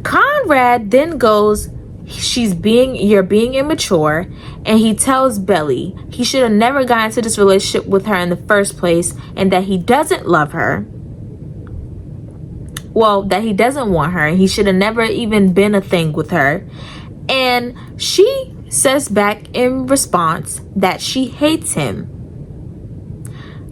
Conrad then goes, you're being immature, and he tells Belly he should have never gotten into this relationship with her in the first place, and that he doesn't love her. Well, that he doesn't want her, and he should have never even been a thing with her. And she says back in response that she hates him.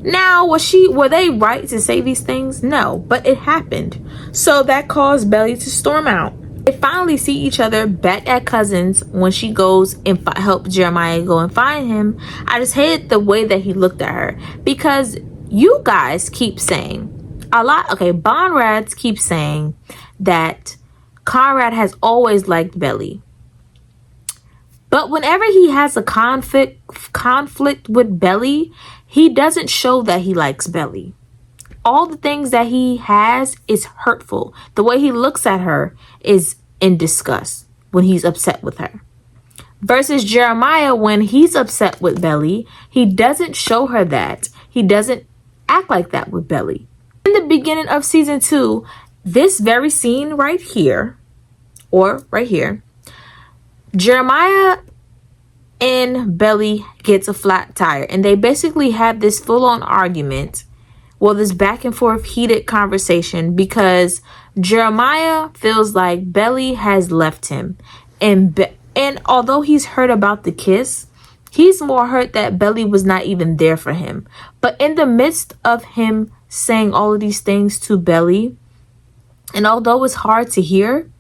Now, were they right to say these things? No, but it happened. So that caused Belly to storm out. They finally see each other back at Cousins when she goes and help Jeremiah go and find him. I just hated the way that he looked at her, because you guys keep saying Bonrads keep saying that Conrad has always liked Belly. But whenever he has a conflict with Belly, he doesn't show that he likes Belly. All the things that he has is hurtful. The way he looks at her is in disgust when he's upset with her. Versus Jeremiah, when he's upset with Belly, he doesn't show her that. He doesn't act like that with Belly. In the beginning of season 2, this very scene right here, Jeremiah and Belly gets a flat tire, and they basically have this full-on argument, this back and forth heated conversation, because Jeremiah feels like Belly has left him, and although he's hurt about the kiss, he's more hurt that Belly was not even there for him. But in the midst of him saying all of these things to Belly, and although it's hard to hear,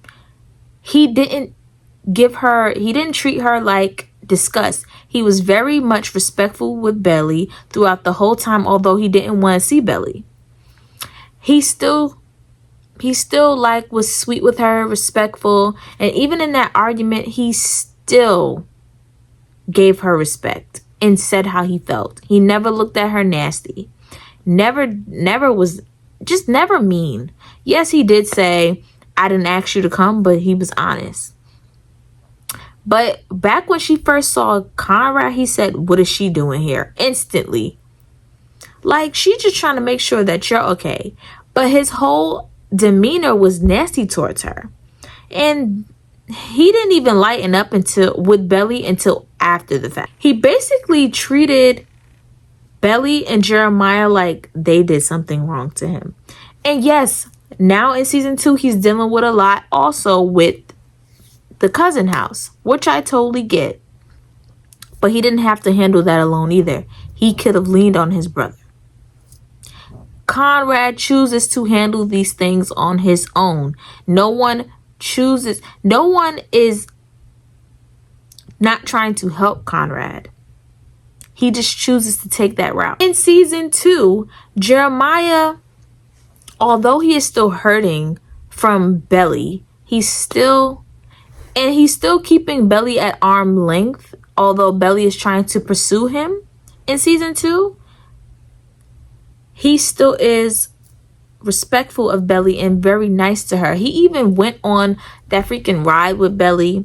he didn't treat her like disgust. He was very much respectful with Belly throughout the whole time, although he didn't want to see Belly. He still was sweet with her, respectful, and even in that argument, he still gave her respect and said how he felt. He never looked at her nasty. Never mean. Yes, he did say, I didn't ask you to come, but he was honest. But back when she first saw Conrad, he said, what is she doing here? Instantly. Like, she's just trying to make sure that you're okay. But his whole demeanor was nasty towards her. And he didn't even lighten up with Belly until after the fact. He basically treated Belly and Jeremiah like they did something wrong to him. And yes, now in season 2, he's dealing with a lot also with the cousin house, which I totally get. But he didn't have to handle that alone either. He could have leaned on his brother. Conrad chooses to handle these things on his own. No one is not trying to help Conrad. He just chooses to take that route. In season 2, Jeremiah, although he is still hurting from Belly, he's still keeping Belly at arm's length, although Belly is trying to pursue him. In season 2, he still is respectful of Belly and very nice to her. He even went on that freaking ride with Belly.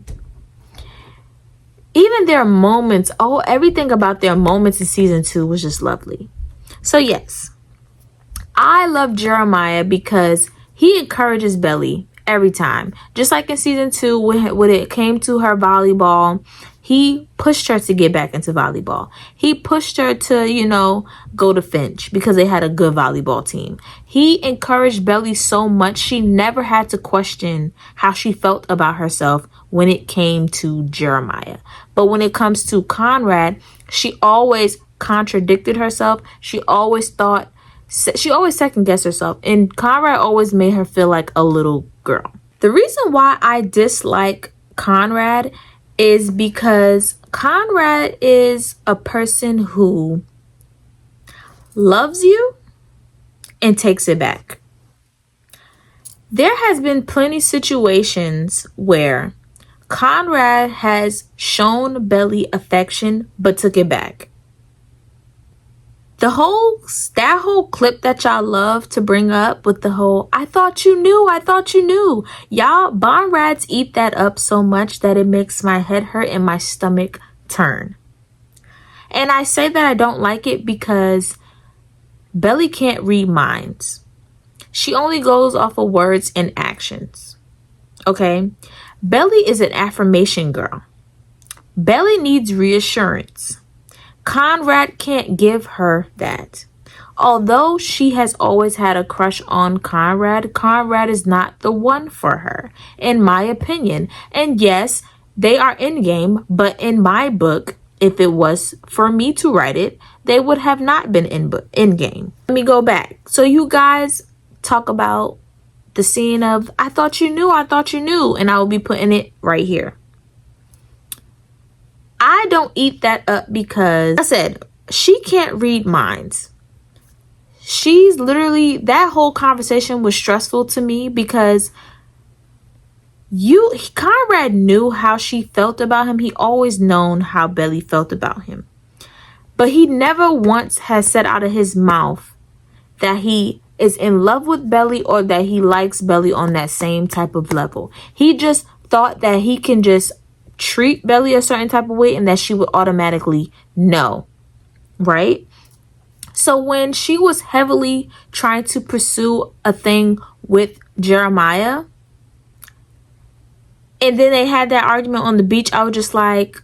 Even their moments, everything about their moments in season 2 was just lovely. So yes, I love Jeremiah because he encourages Belly every time. Just like in season 2, when it came to her volleyball, he pushed her to get back into volleyball. He pushed her to, go to Finch because they had a good volleyball team. He encouraged Belly so much she never had to question how she felt about herself when it came to Jeremiah. But when it comes to Conrad, she always contradicted herself. She always second guessed herself. And Conrad always made her feel like a little girl. The reason why I dislike Conrad is because Conrad is a person who loves you and takes it back. There has been plenty situations where Conrad has shown Belly affection but took it back. That whole clip that y'all love to bring up with the whole I thought you knew. Y'all barn rats eat that up so much that it makes my head hurt and my stomach turn. And I say that I don't like it because Belly can't read minds. She only goes off of words and actions. Okay? Belly is an affirmation girl. Belly needs reassurance. Conrad can't give her that. Although she has always had a crush on Conrad, Conrad is not the one for her, in my opinion. And yes, they are in game, but in my book, if it was for me to write it, they would have not been in game. Let me go back. So you guys talk about the scene of I thought you knew, and I will be putting it right here. I don't eat that up because I said she can't read minds. She's literally, that whole conversation was stressful to me because Conrad knew how she felt about him. He always known how Belly felt about him. But he never once has said out of his mouth that he is in love with Belly or that he likes Belly on that same type of level. He just thought that he can just treat Belly a certain type of way and that she would automatically know, right? So when she was heavily trying to pursue a thing with Jeremiah, and then they had that argument on the beach, I was just like,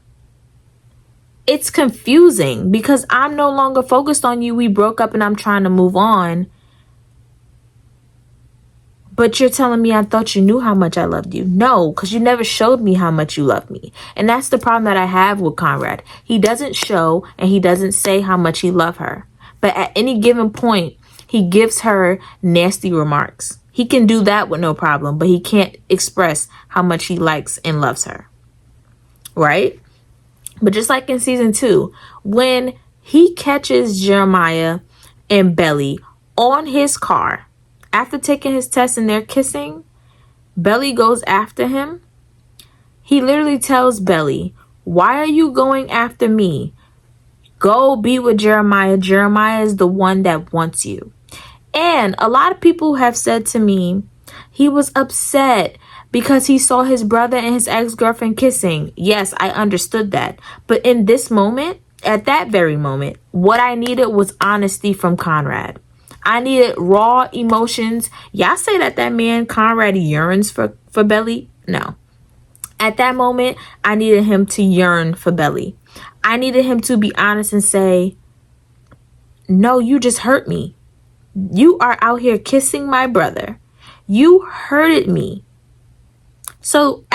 it's confusing because I'm no longer focused on you. We broke up and I'm trying to move on. But you're telling me I thought you knew how much I loved you. No, because you never showed me how much you love me. And that's the problem that I have with Conrad. He doesn't show and he doesn't say how much he loves her. But at any given point, he gives her nasty remarks. He can do that with no problem, but he can't express how much he likes and loves her. Right? But just like in season 2, when he catches Jeremiah and Belly on his car, after taking his test and they're kissing, Belly goes after him. He literally tells Belly, why are you going after me? Go be with Jeremiah. Jeremiah is the one that wants you. And a lot of people have said to me, he was upset because he saw his brother and his ex-girlfriend kissing. Yes, I understood that. But in this moment, at that very moment, what I needed was honesty from Conrad. I needed raw emotions. Y'all say that man Conrad yearns for Belly? No. At that moment, I needed him to yearn for Belly. I needed him to be honest and say, no, you just hurt me. You are out here kissing my brother. You hurted me. So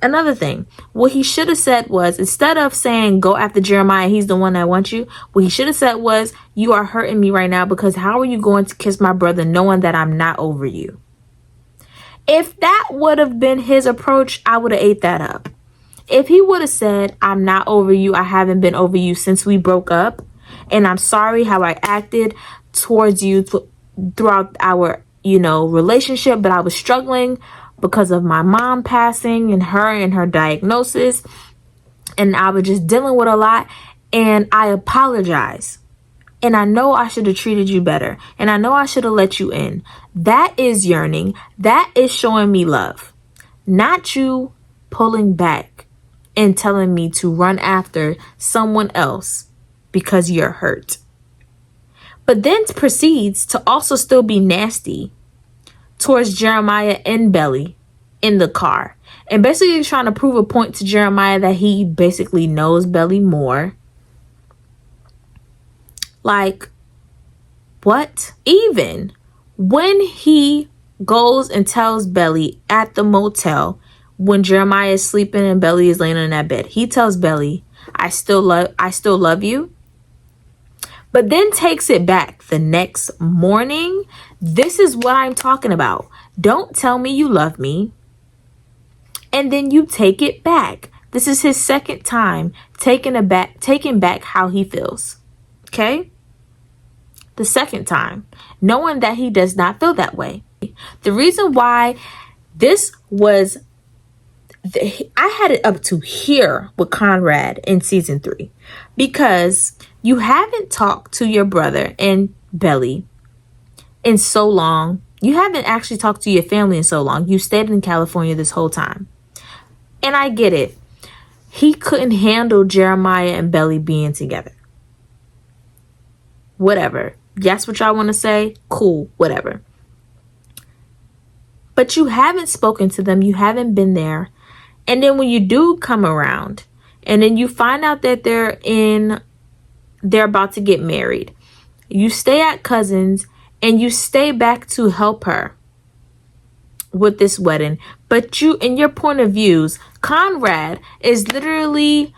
another thing, what he should have said was, instead of saying go after Jeremiah, he's the one that wants you, what he should have said was, you are hurting me right now because how are you going to kiss my brother knowing that I'm not over you? If that would have been his approach, I would have ate that up. If he would have said, I'm not over you, I haven't been over you since we broke up, and I'm sorry how I acted towards you throughout our, relationship, but I was struggling because of my mom passing and her diagnosis, and I was just dealing with a lot, and I apologize. And I know I should have treated you better, and I know I should have let you in. That is yearning. That is showing me love. Not you pulling back and telling me to run after someone else because you're hurt. But then proceeds to also still be nasty towards Jeremiah and Belly in the car. And basically trying to prove a point to Jeremiah that he basically knows Belly more. Like, what? Even when he goes and tells Belly at the motel, when Jeremiah is sleeping and Belly is laying in that bed, he tells Belly, I still love you. But then takes it back the next morning. This is what I'm talking about. Don't tell me you love me, and then you take it back. This is his second time taking back how he feels. Okay? The second time, knowing that he does not feel that way. The reason why this was, I had it up to here with Conrad in season 3, because you haven't talked to your brother and Belly in so long. You haven't actually talked to your family in so long. You stayed in California this whole time. And I get it. He couldn't handle Jeremiah and Belly being together. Whatever. That's what y'all want to say? Cool. Whatever. But you haven't spoken to them. You haven't been there. And then when you do come around, and then you find out that they're about to get married, you stay at Cousins and you stay back to help her with this wedding. But you, in your point of views, Conrad is literally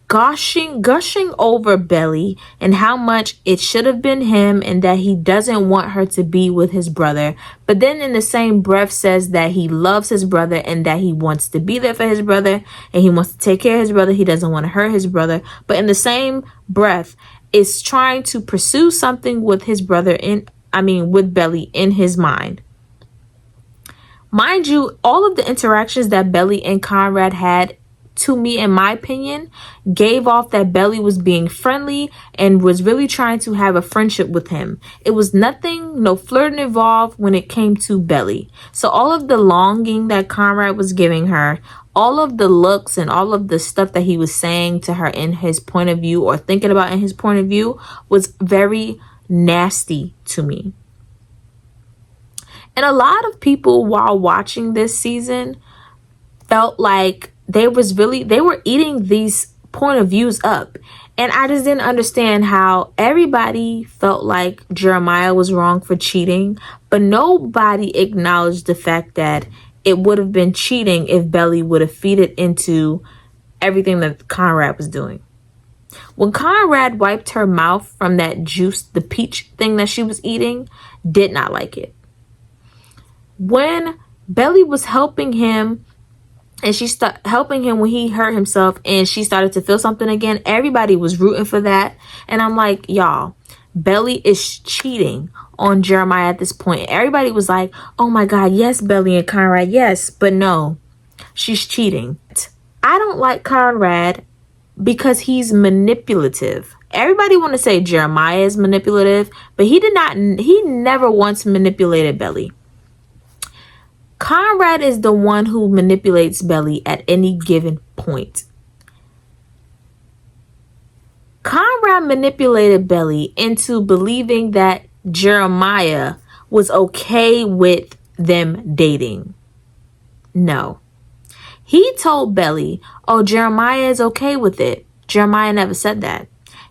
gushing over Belly and how much it should have been him, and that he doesn't want her to be with his brother. But then in the same breath says that he loves his brother and that he wants to be there for his brother and he wants to take care of his brother. He doesn't want to hurt his brother. But in the same breath is trying to pursue something with his brother with Belly in his mind. Mind you, all of the interactions that Belly and Conrad had, to me, in my opinion, gave off that Belly was being friendly and was really trying to have a friendship with him. It was nothing, no flirting involved when it came to Belly. So all of the longing that Conrad was giving her, all of the looks and all of the stuff that he was saying to her in his point of view, or thinking about in his point of view, was very nasty to me. And a lot of people, while watching this season, felt like they were eating these point of views up. And I just didn't understand how everybody felt like Jeremiah was wrong for cheating, but nobody acknowledged the fact that it would have been cheating if Belly would have feeded into everything that Conrad was doing. When Conrad wiped her mouth from that juice, the peach thing that she was eating, did not like it. When Belly was helping him, and she started helping him when he hurt himself and she started to feel something again, everybody was rooting for that. And I'm like, y'all, Belly is cheating on Jeremiah at this point. Everybody was like, oh my God, yes, Belly and Conrad, yes. But no, she's cheating. I don't like Conrad because he's manipulative. Everybody want to say Jeremiah is manipulative, but he never once manipulated Belly. Conrad is the one who manipulates Belly at any given point. Conrad manipulated Belly into believing that Jeremiah was okay with them dating. No. He told Belly, oh, Jeremiah is okay with it. Jeremiah never said that.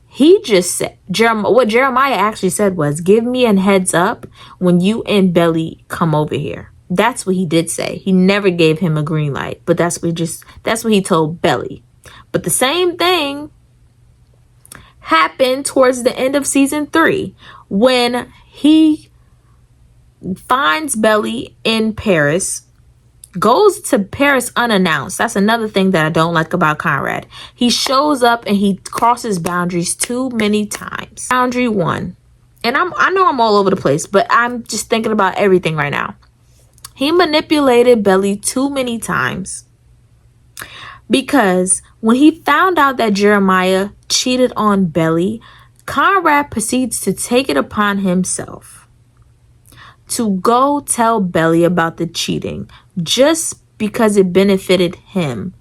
He just said, what Jeremiah actually said was, give me a heads up when you and Belly come over here. That's what he did say. He never gave him a green light, but that's what he told Belly. But the same thing happened towards the end of season 3 when he finds Belly in Paris, goes to Paris unannounced. That's another thing that I don't like about Conrad. He shows up and he crosses boundaries too many times. Boundary 1. And I know I'm all over the place, but I'm just thinking about everything right now. He manipulated Belly too many times because when he found out that Jeremiah cheated on Belly, Conrad proceeds to take it upon himself to go tell Belly about the cheating just because it benefited him,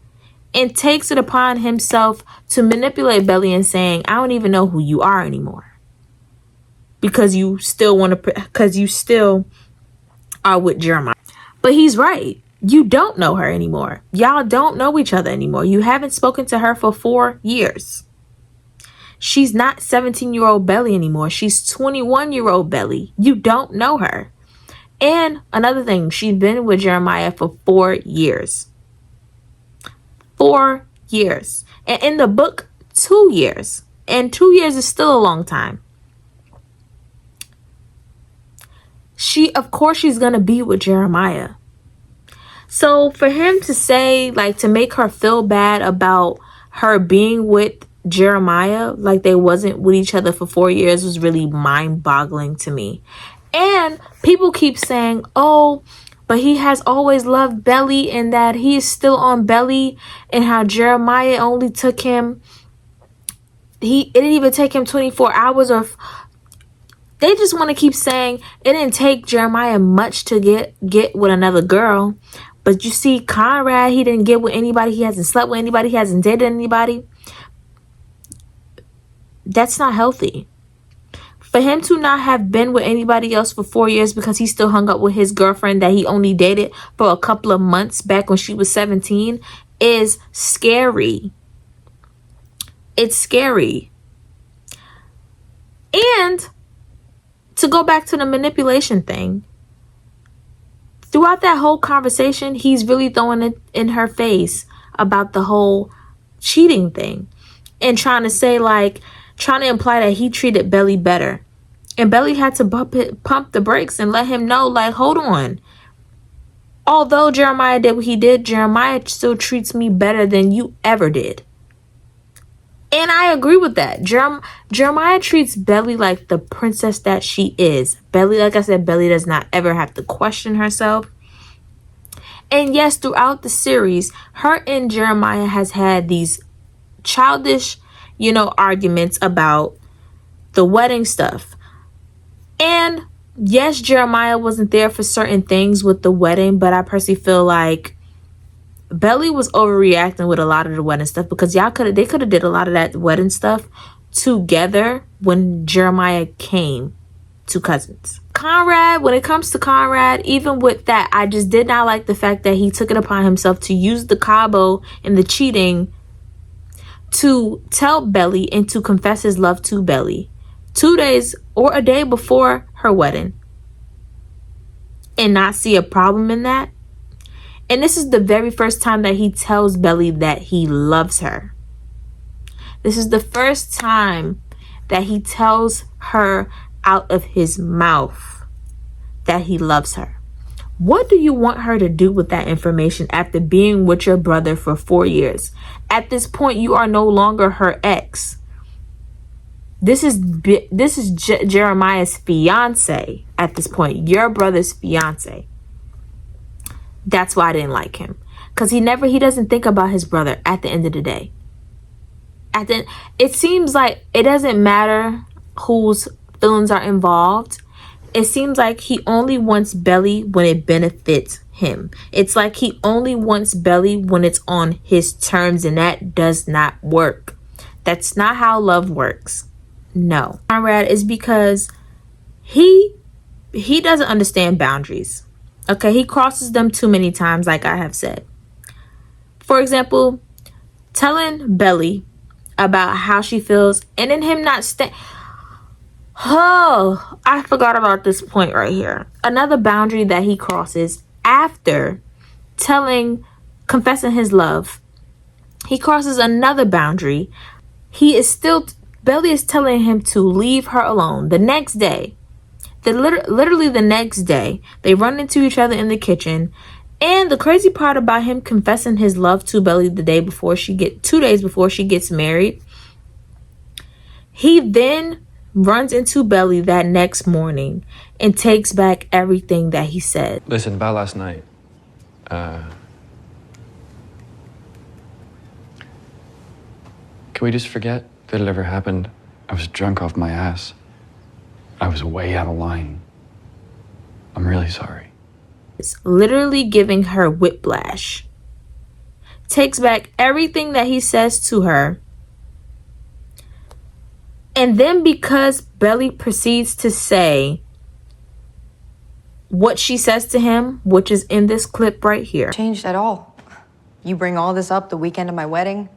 and takes it upon himself to manipulate Belly and saying, I don't even know who you are anymore because you still are with Jeremiah. But he's right. You don't know her anymore. Y'all don't know each other anymore. You haven't spoken to her for 4 years. She's not 17-year-old Belly anymore. She's 21-year-old Belly. You don't know her. And another thing, she's been with Jeremiah for 4 years. 4 years. And in the book, 2 years. And 2 years is still a long time. Of course she's going to be with Jeremiah. So for him to say, like, to make her feel bad about her being with Jeremiah, like they wasn't with each other for 4 years, was really mind-boggling to me. And people keep saying, oh, but he has always loved Belly and that he is still on Belly, and how Jeremiah only took him, it didn't even take him 24 hours. Or they just want to keep saying it didn't take Jeremiah much to get with another girl. But you see, Conrad, he didn't get with anybody. He hasn't slept with anybody. He hasn't dated anybody. That's not healthy. For him to not have been with anybody else for 4 years because he still hung up with his girlfriend that he only dated for a couple of months back when she was 17 is scary. It's scary. And to go back to the manipulation thing, throughout that whole conversation, he's really throwing it in her face about the whole cheating thing and trying to imply that he treated Belly better. And Belly had to pump the brakes and let him know, like, hold on. Although Jeremiah did what he did, Jeremiah still treats me better than you ever did. And I agree with that. Jeremiah treats Belly like the princess that she is. Belly, like I said, Belly does not ever have to question herself. And yes, throughout the series, her and Jeremiah has had these childish, arguments about the wedding stuff. And yes, Jeremiah wasn't there for certain things with the wedding, but I personally feel like Belly was overreacting with a lot of the wedding stuff, because they could have did a lot of that wedding stuff together when Jeremiah came to Cousins. Conrad, when it comes to Conrad, even with that, I just did not like the fact that he took it upon himself to use the Cabo and the cheating to tell Belly and to confess his love to Belly 2 days or a day before her wedding, and not see a problem in that. And this is the very first time that he tells Belly that he loves her. This is the first time that he tells her out of his mouth that he loves her. What do you want her to do with that information after being with your brother for 4 years? At this point, you are no longer her ex. This is Jeremiah's fiance at this point, your brother's fiance. That's why I didn't like him, because he doesn't think about his brother at the end of the day. It seems like it doesn't matter whose feelings are involved. It seems like he only wants Belly when it benefits him. It's like he only wants Belly when it's on his terms, and that does not work. That's not how love works. No. Conrad is because he doesn't understand boundaries. Okay, he crosses them too many times, like I have said. For example, telling Belly about how she feels, and then him not Oh, I forgot about this point right here. Another boundary that he crosses after confessing his love. He crosses another boundary. Belly is telling him to leave her alone. The next day, literally the next day, they run into each other in the kitchen. And the crazy part about him confessing his love to Belly 2 days before she gets married, he then runs into Belly that next morning and takes back everything that he said. Listen, about last night. Can we just forget that it ever happened? I was drunk off my ass. I was way out of line. I'm really sorry. It's literally giving her whiplash. Takes back everything that he says to her. And then because Belly proceeds to say what she says to him, which is in this clip right here. Changed at all. You bring all this up the weekend of my wedding?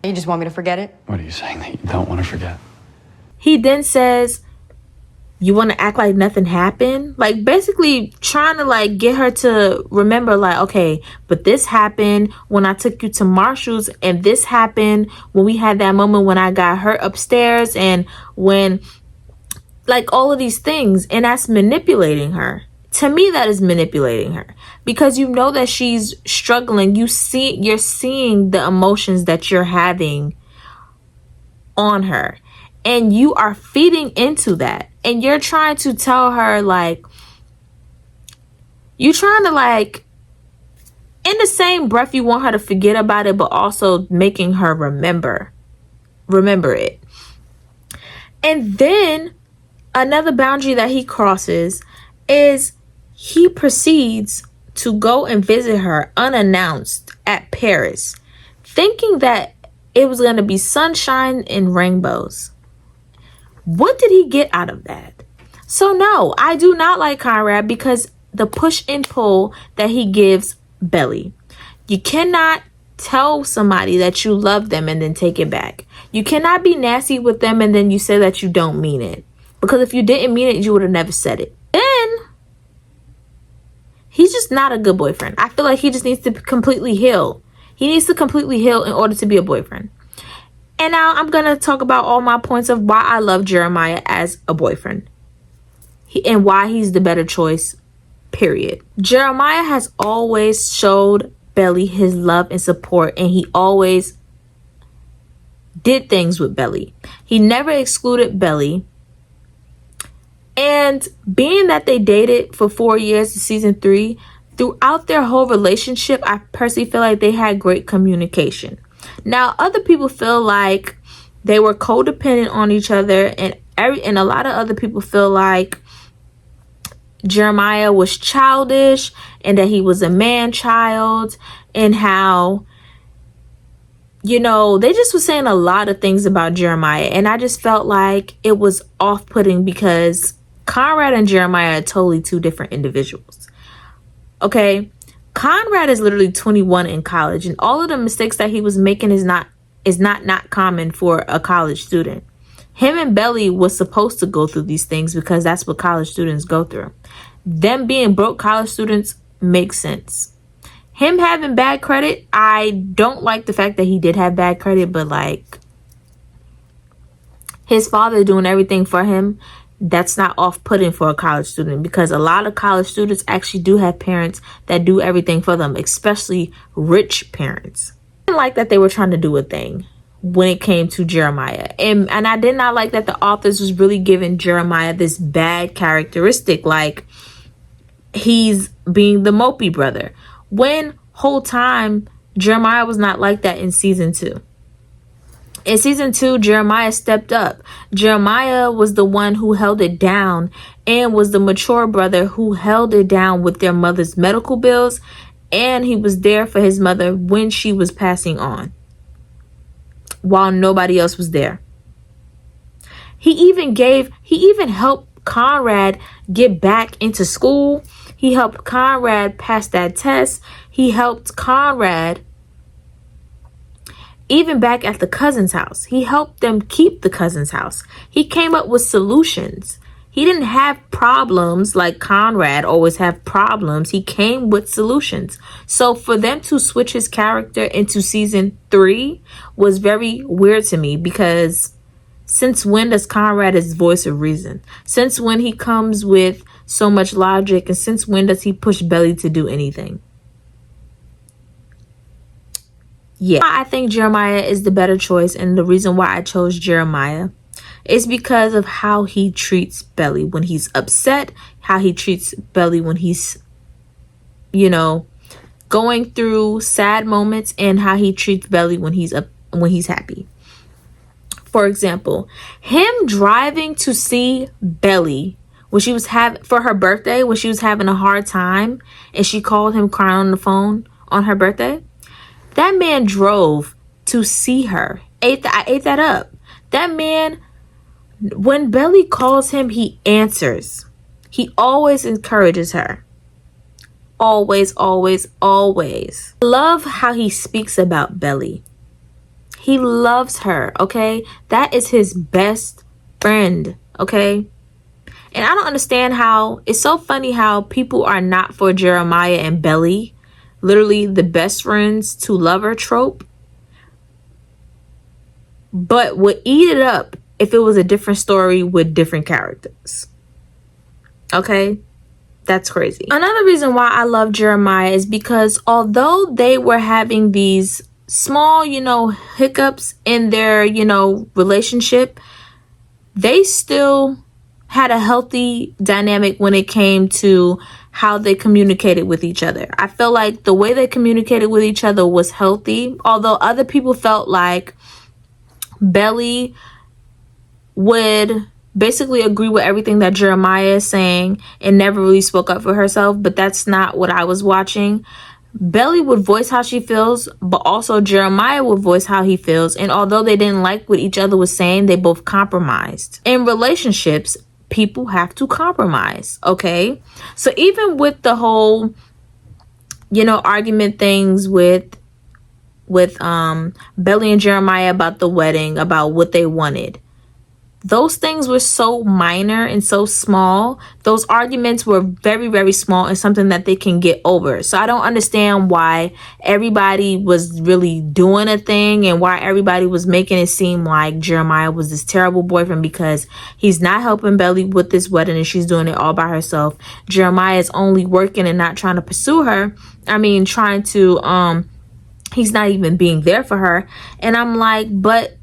You just want me to forget it? What are you saying, that you don't want to forget? He then says, you want to act like nothing happened? Like basically trying to get her to remember okay, but this happened when I took you to Marshall's, and this happened when we had that moment when I got hurt upstairs, and when all of these things. And that's manipulating her. To me, that is manipulating her, because you know that she's struggling. You're seeing the emotions that you're having on her, and you are feeding into that, and you're trying to tell her, like, you're trying to, like, in the same breath, you want her to forget about it, but also making her remember it. And then another boundary that he crosses is he proceeds to go and visit her unannounced at Paris, thinking that it was going to be sunshine and rainbows. What did he get out of that? So no, I do not like Conrad because the push and pull that he gives Belly. You cannot tell somebody that you love them and then take it back. You cannot be nasty with them and then you say that you don't mean it. Because if you didn't mean it, you would have never said it. Then he's just not a good boyfriend. I feel like he just needs to completely heal. He needs to completely heal in order to be a boyfriend. And now I'm going to talk about all my points of why I love Jeremiah as a boyfriend. And why he's the better choice, period. Jeremiah has always showed Belly his love and support, and he always did things with Belly. He never excluded Belly. And being that they dated for 4 years in season 3, throughout their whole relationship, I personally feel like they had great communication. Now, other people feel like they were codependent on each other, and a lot of other people feel like Jeremiah was childish and that he was a man child, and how, you know, they just were saying a lot of things about Jeremiah, and I just felt like it was off-putting because Conrad and Jeremiah are totally two different individuals. Okay, Conrad is literally 21 in college, and all of the mistakes that he was making is not common for a college student. Him and Belly was supposed to go through these things because that's what college students go through. Them being broke college students makes sense. Him having bad credit, I don't like the fact that he did have bad credit, but like his father doing everything for him, that's not off-putting for a college student, because a lot of college students actually do have parents that do everything for them, especially rich parents. I didn't like that they were trying to do a thing when it came to Jeremiah. And I did not like that the authors was really giving Jeremiah this bad characteristic, like he's being the mopey brother, when whole time Jeremiah was not like that in season 2. In season 2, Jeremiah stepped up. Jeremiah was the one who held it down and was the mature brother who held it down with their mother's medical bills, and he was there for his mother when she was passing on, while nobody else was there. He even helped Conrad get back into school. He helped Conrad pass that test. He helped Conrad even back at the cousin's house. He helped them keep the cousin's house. He came up with solutions. He didn't have problems like Conrad always have problems. He came with solutions. So for them to switch his character into season 3 was very weird to me, because since when does Conrad his voice of reason? Since when he comes with so much logic, and since when does he push Belly to do anything? Yeah, I think Jeremiah is the better choice, and the reason why I chose Jeremiah is because of how he treats Belly when he's upset, how he treats Belly when he's, you know, going through sad moments, and how he treats Belly when he's happy. For example, him driving to see Belly when she was for her birthday, when she was having a hard time, and she called him crying on the phone on her birthday. That man drove to see her. I ate that up. That man, when Belly calls him, he answers. He always encourages her. Always, always, always. Love how he speaks about Belly. He loves her, okay? That is his best friend, okay? And I don't understand how, it's so funny how people are not for Jeremiah and Belly. Literally the best friends to lover trope, but would eat it up if it was a different story with different characters. Okay, that's crazy. Another reason why I love Jeremiah is because although they were having these small, hiccups in their, relationship, they still had a healthy dynamic when it came to how they communicated with each other. I feel like the way they communicated with each other was healthy, although other people felt like Belly would basically agree with everything that Jeremiah is saying and never really spoke up for herself. But that's not what I was watching. Belly would voice how she feels, but also Jeremiah would voice how he feels. And although they didn't like what each other was saying, they both compromised. In relationships, people have to compromise, okay? So even with the whole, argument things with Belly and Jeremiah about the wedding, about what they wanted, those things were so minor and so small. Those arguments were very, very small and something that they can get over. So I don't understand why everybody was really doing a thing and why everybody was making it seem like Jeremiah was this terrible boyfriend because he's not helping Belly with this wedding and she's doing it all by herself. Jeremiah is only working and not trying to pursue her. He's not even being there for her. And I'm like, but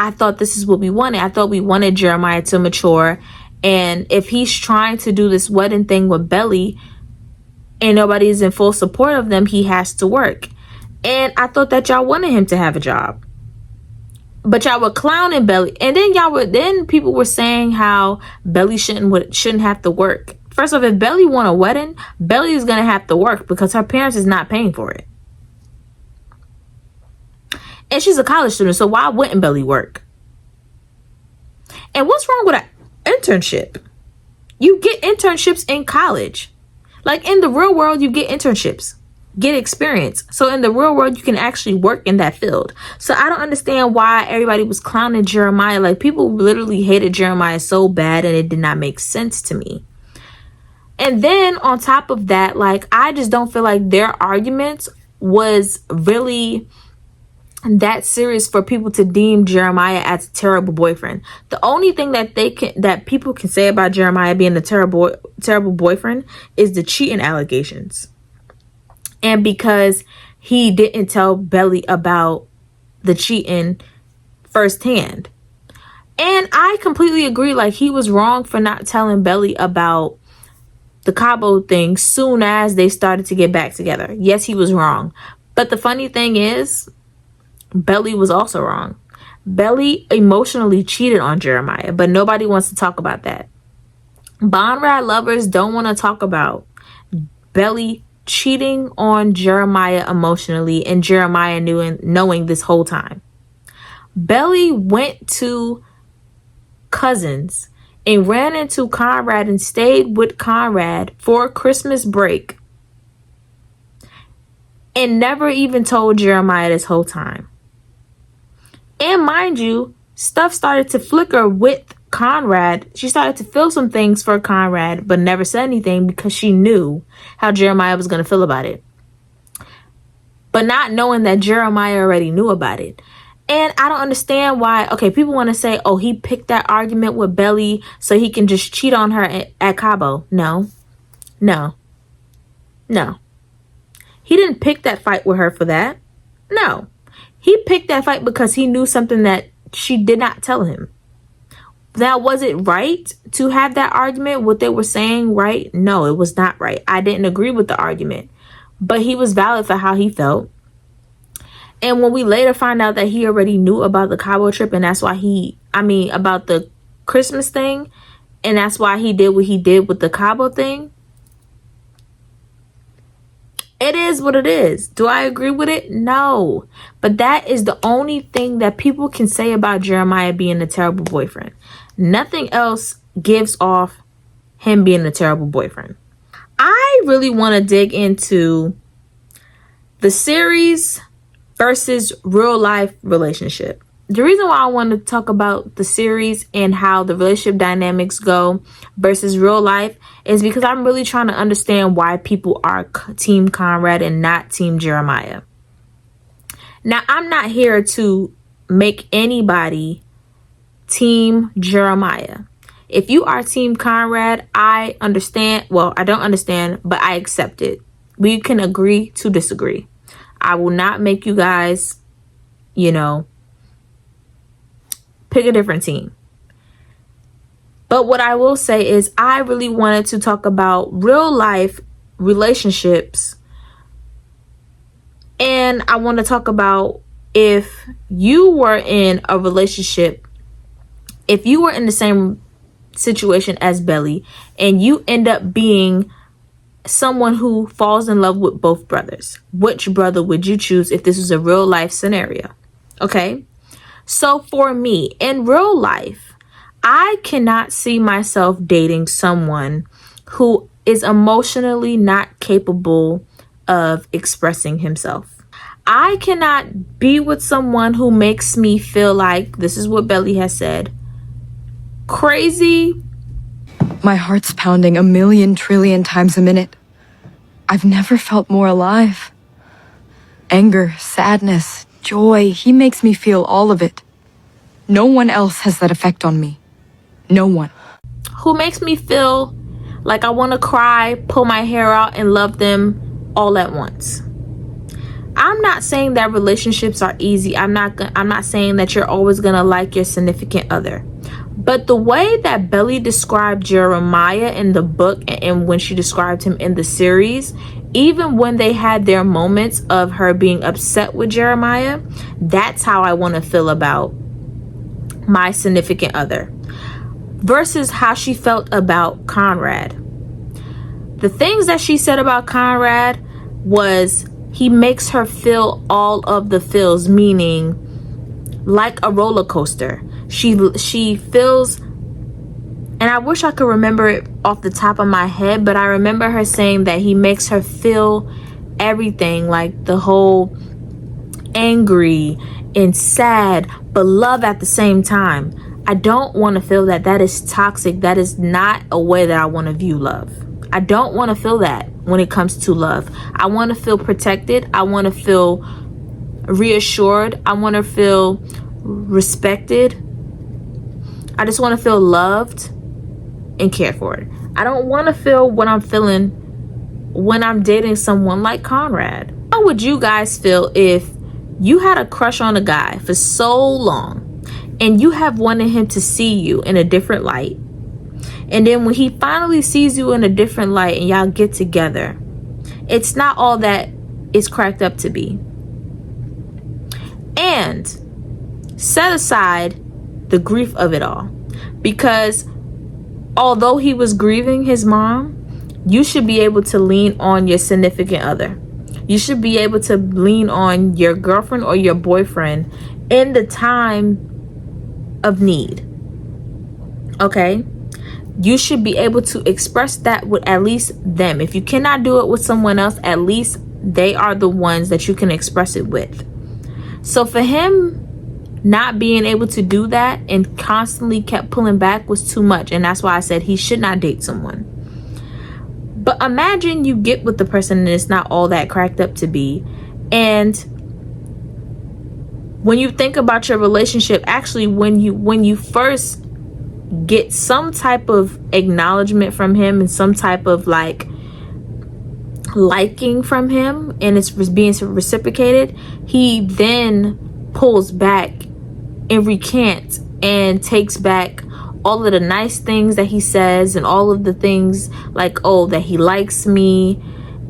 I thought this is what we wanted. I thought we wanted Jeremiah to mature. And if he's trying to do this wedding thing with Belly and nobody's in full support of them, he has to work. And I thought that y'all wanted him to have a job. But y'all were clowning Belly. And then people were saying how Belly shouldn't have to work. First off, if Belly want a wedding, Belly is going to have to work because her parents is not paying for it. And she's a college student, so why wouldn't Belly work? And what's wrong with an internship? You get internships in college. Like in the real world, you get internships, get experience. So in the real world, you can actually work in that field. So I don't understand why everybody was clowning Jeremiah. Like people literally hated Jeremiah so bad and it did not make sense to me. And then on top of that, like I just don't feel like their arguments was really that serious for people to deem Jeremiah as a terrible boyfriend. The only thing that people can say about Jeremiah being a terrible boyfriend is the cheating allegations. And because he didn't tell Belly about the cheating firsthand. And I completely agree, like he was wrong for not telling Belly about the Cabo thing soon as they started to get back together. Yes, he was wrong. But the funny thing is, Belly was also wrong. Belly emotionally cheated on Jeremiah, but nobody wants to talk about that. Bonrad lovers don't want to talk about Belly cheating on Jeremiah emotionally and Jeremiah knowing this whole time. Belly went to Cousins and ran into Conrad and stayed with Conrad for Christmas break and never even told Jeremiah this whole time. And mind you, stuff started to flicker with Conrad. She started to feel some things for Conrad, but never said anything because she knew how Jeremiah was going to feel about it. But not knowing that Jeremiah already knew about it. And I don't understand why, okay, people want to say, oh, he picked that argument with Belly so he can just cheat on her at Cabo. No. He didn't pick that fight with her for that. No. He picked that fight because he knew something that she did not tell him. Now, was it right to have that argument? What they were saying, right? No, it was not right. I didn't agree with the argument. But he was valid for how he felt. And when we later find out that he already knew about the Cabo trip and that's why about the Christmas thing, and that's why he did what he did with the Cabo thing, it is what it is. Do I agree with it? No. But that is the only thing that people can say about Jeremiah being a terrible boyfriend. Nothing else gives off him being a terrible boyfriend. I really want to dig into the series versus real life relationship. The reason why I want to talk about the series and how the relationship dynamics go versus real life is because I'm really trying to understand why people are Team Conrad and not Team Jeremiah. Now, I'm not here to make anybody Team Jeremiah. If you are Team Conrad, I understand. Well, I don't understand, but I accept it. We can agree to disagree. I will not make you guys you know, pick a different team. But what I will say is I really wanted to talk about real life relationships. And I want to talk about if you were in a relationship, if you were in the same situation as Belly and you end up being someone who falls in love with both brothers, which brother would you choose if this was a real life scenario? Okay. So for me, in real life, I cannot see myself dating someone who is emotionally not capable of expressing himself. I cannot be with someone who makes me feel like, this is what Belly has said, crazy. My heart's pounding 1,000,000 trillion times a minute. I've never felt more alive. Anger, sadness, joy, he makes me feel all of it. No one else has that effect on me. No one. Who makes me feel like I want to cry, pull my hair out, and love them all at once. I'm not saying that relationships are easy. I'm not saying that you're always going to like your significant other. But the way that Belly described Jeremiah in the book and when she described him in the series, even when they had their moments of her being upset with Jeremiah, that's how I want to feel about my significant other versus how she felt about Conrad. The things that she said about Conrad was he makes her feel all of the feels, meaning like a roller coaster. She feels, and I wish I could remember it off the top of my head, but I remember her saying that he makes her feel everything, like the whole angry and sad, but love at the same time. I don't want to feel that. That is toxic. That is not a way that I want to view love. I don't want to feel that when it comes to love. I want to feel protected. I want to feel reassured. I want to feel respected. I just want to feel loved and cared for. I don't want to feel what I'm feeling when I'm dating someone like Conrad. How would you guys feel if you had a crush on a guy for so long and you have wanted him to see you in a different light? And then when he finally sees you in a different light and y'all get together, it's not all that it's cracked up to be. And set aside the grief of it all, because although he was grieving his mom, you should be able to lean on your significant other. You should be able to lean on your girlfriend or your boyfriend in the time of need. Okay? You should be able to express that with at least them. If you cannot do it with someone else, at least they are the ones that you can express it with. So for him not being able to do that and constantly kept pulling back was too much. And that's why I said he should not date someone. But imagine you get with the person and it's not all that cracked up to be. And when you think about your relationship, actually when you first get some type of acknowledgement from him and some type of like liking from him and it's being reciprocated, he then pulls back and recants and takes back all of the nice things that he says and all of the things like, oh, that he likes me,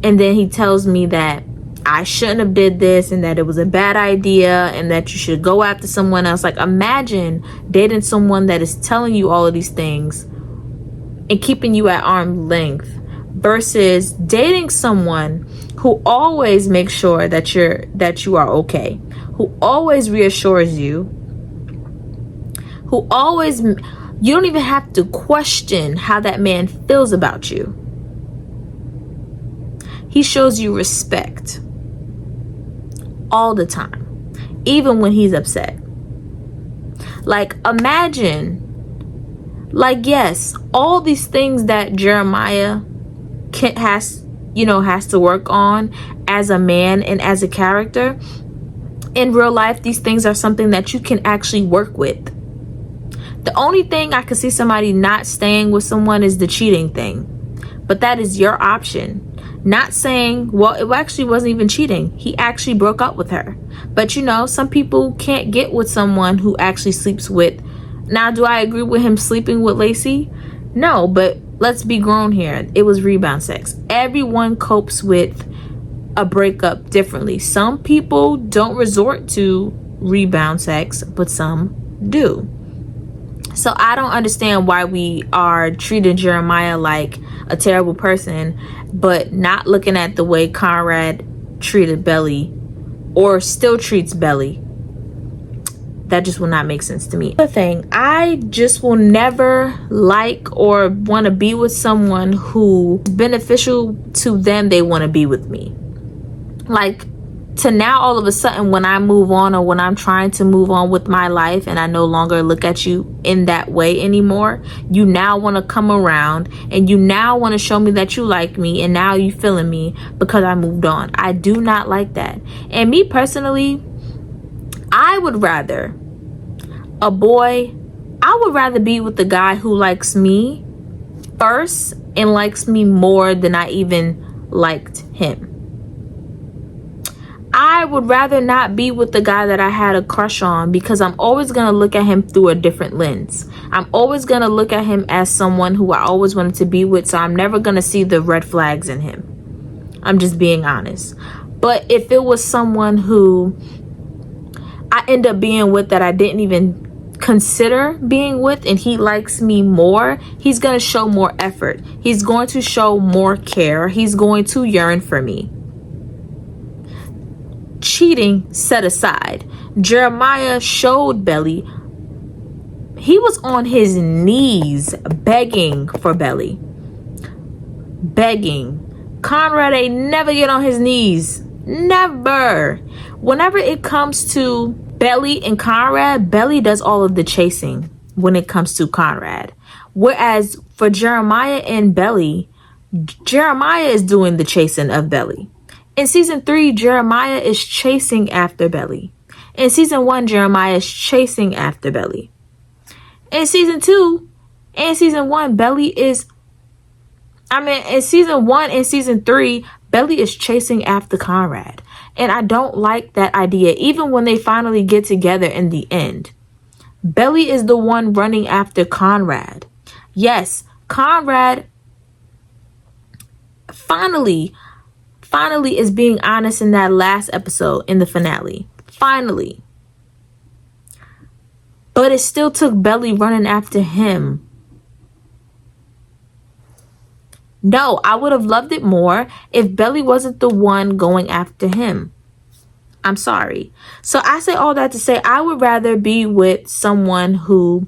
and then he tells me that I shouldn't have did this and that it was a bad idea and that you should go after someone else. Like, imagine dating someone that is telling you all of these things and keeping you at arm's length versus dating someone who always makes sure that you are okay, who always reassures you, who always, you don't even have to question how that man feels about you. He shows you respect all the time, even when he's upset. Like, imagine, like, yes, all these things that Jeremiah has to work on as a man and as a character, in real life, these things are something that you can actually work with. The only thing I could see somebody not staying with someone is the cheating thing. but that is your option. Not saying, well, it actually wasn't even cheating. He actually broke up with her. But you know, some people can't get with someone who actually sleeps with. Now, do I agree with him sleeping with Lacey? No, but let's be grown here. It was rebound sex. Everyone copes with a breakup differently. Some people don't resort to rebound sex, but some do. So I don't understand why we are treating Jeremiah like a terrible person, but not looking at the way Conrad treated Belly, or still treats Belly. That just will not make sense to me. Another thing, I just will never like or want to be with someone who beneficial to them, they want to be with me. Like, to now all of a sudden when I move on, or when I'm trying to move on with my life and I no longer look at you in that way anymore, you now want to come around and you now want to show me that you like me, and now you feeling me because I moved on. I do not like that. And me personally, I would rather be with the guy who likes me first and likes me more than I even liked him. I would rather not be with the guy that I had a crush on, because I'm always going to look at him through a different lens. I'm always going to look at him as someone who I always wanted to be with, so I'm never going to see the red flags in him. I'm just being honest. But if it was someone who I end up being with that I didn't even consider being with, and he likes me more, he's going to show more effort. He's going to show more care. He's going to yearn for me. Cheating set aside, Jeremiah showed Belly. He was on his knees begging for Belly. Begging. Conrad ain't never get on his knees. Never. Whenever it comes to Belly and Conrad, Belly does all of the chasing when it comes to Conrad. Whereas for Jeremiah and Belly, Jeremiah is doing the chasing of Belly. In season 3, Jeremiah is chasing after Belly. In season 1, Jeremiah is chasing after Belly. In season 2 and season 1, in season 1 and season 3, Belly is chasing after Conrad. And I don't like that idea. Even when they finally get together in the end, Belly is the one running after Conrad. Yes, Conrad finally is being honest in that last episode, in the finale. Finally. But it still took Belly running after him. No, I would have loved it more if Belly wasn't the one going after him. I'm sorry. So I say all that to say, I would rather be with a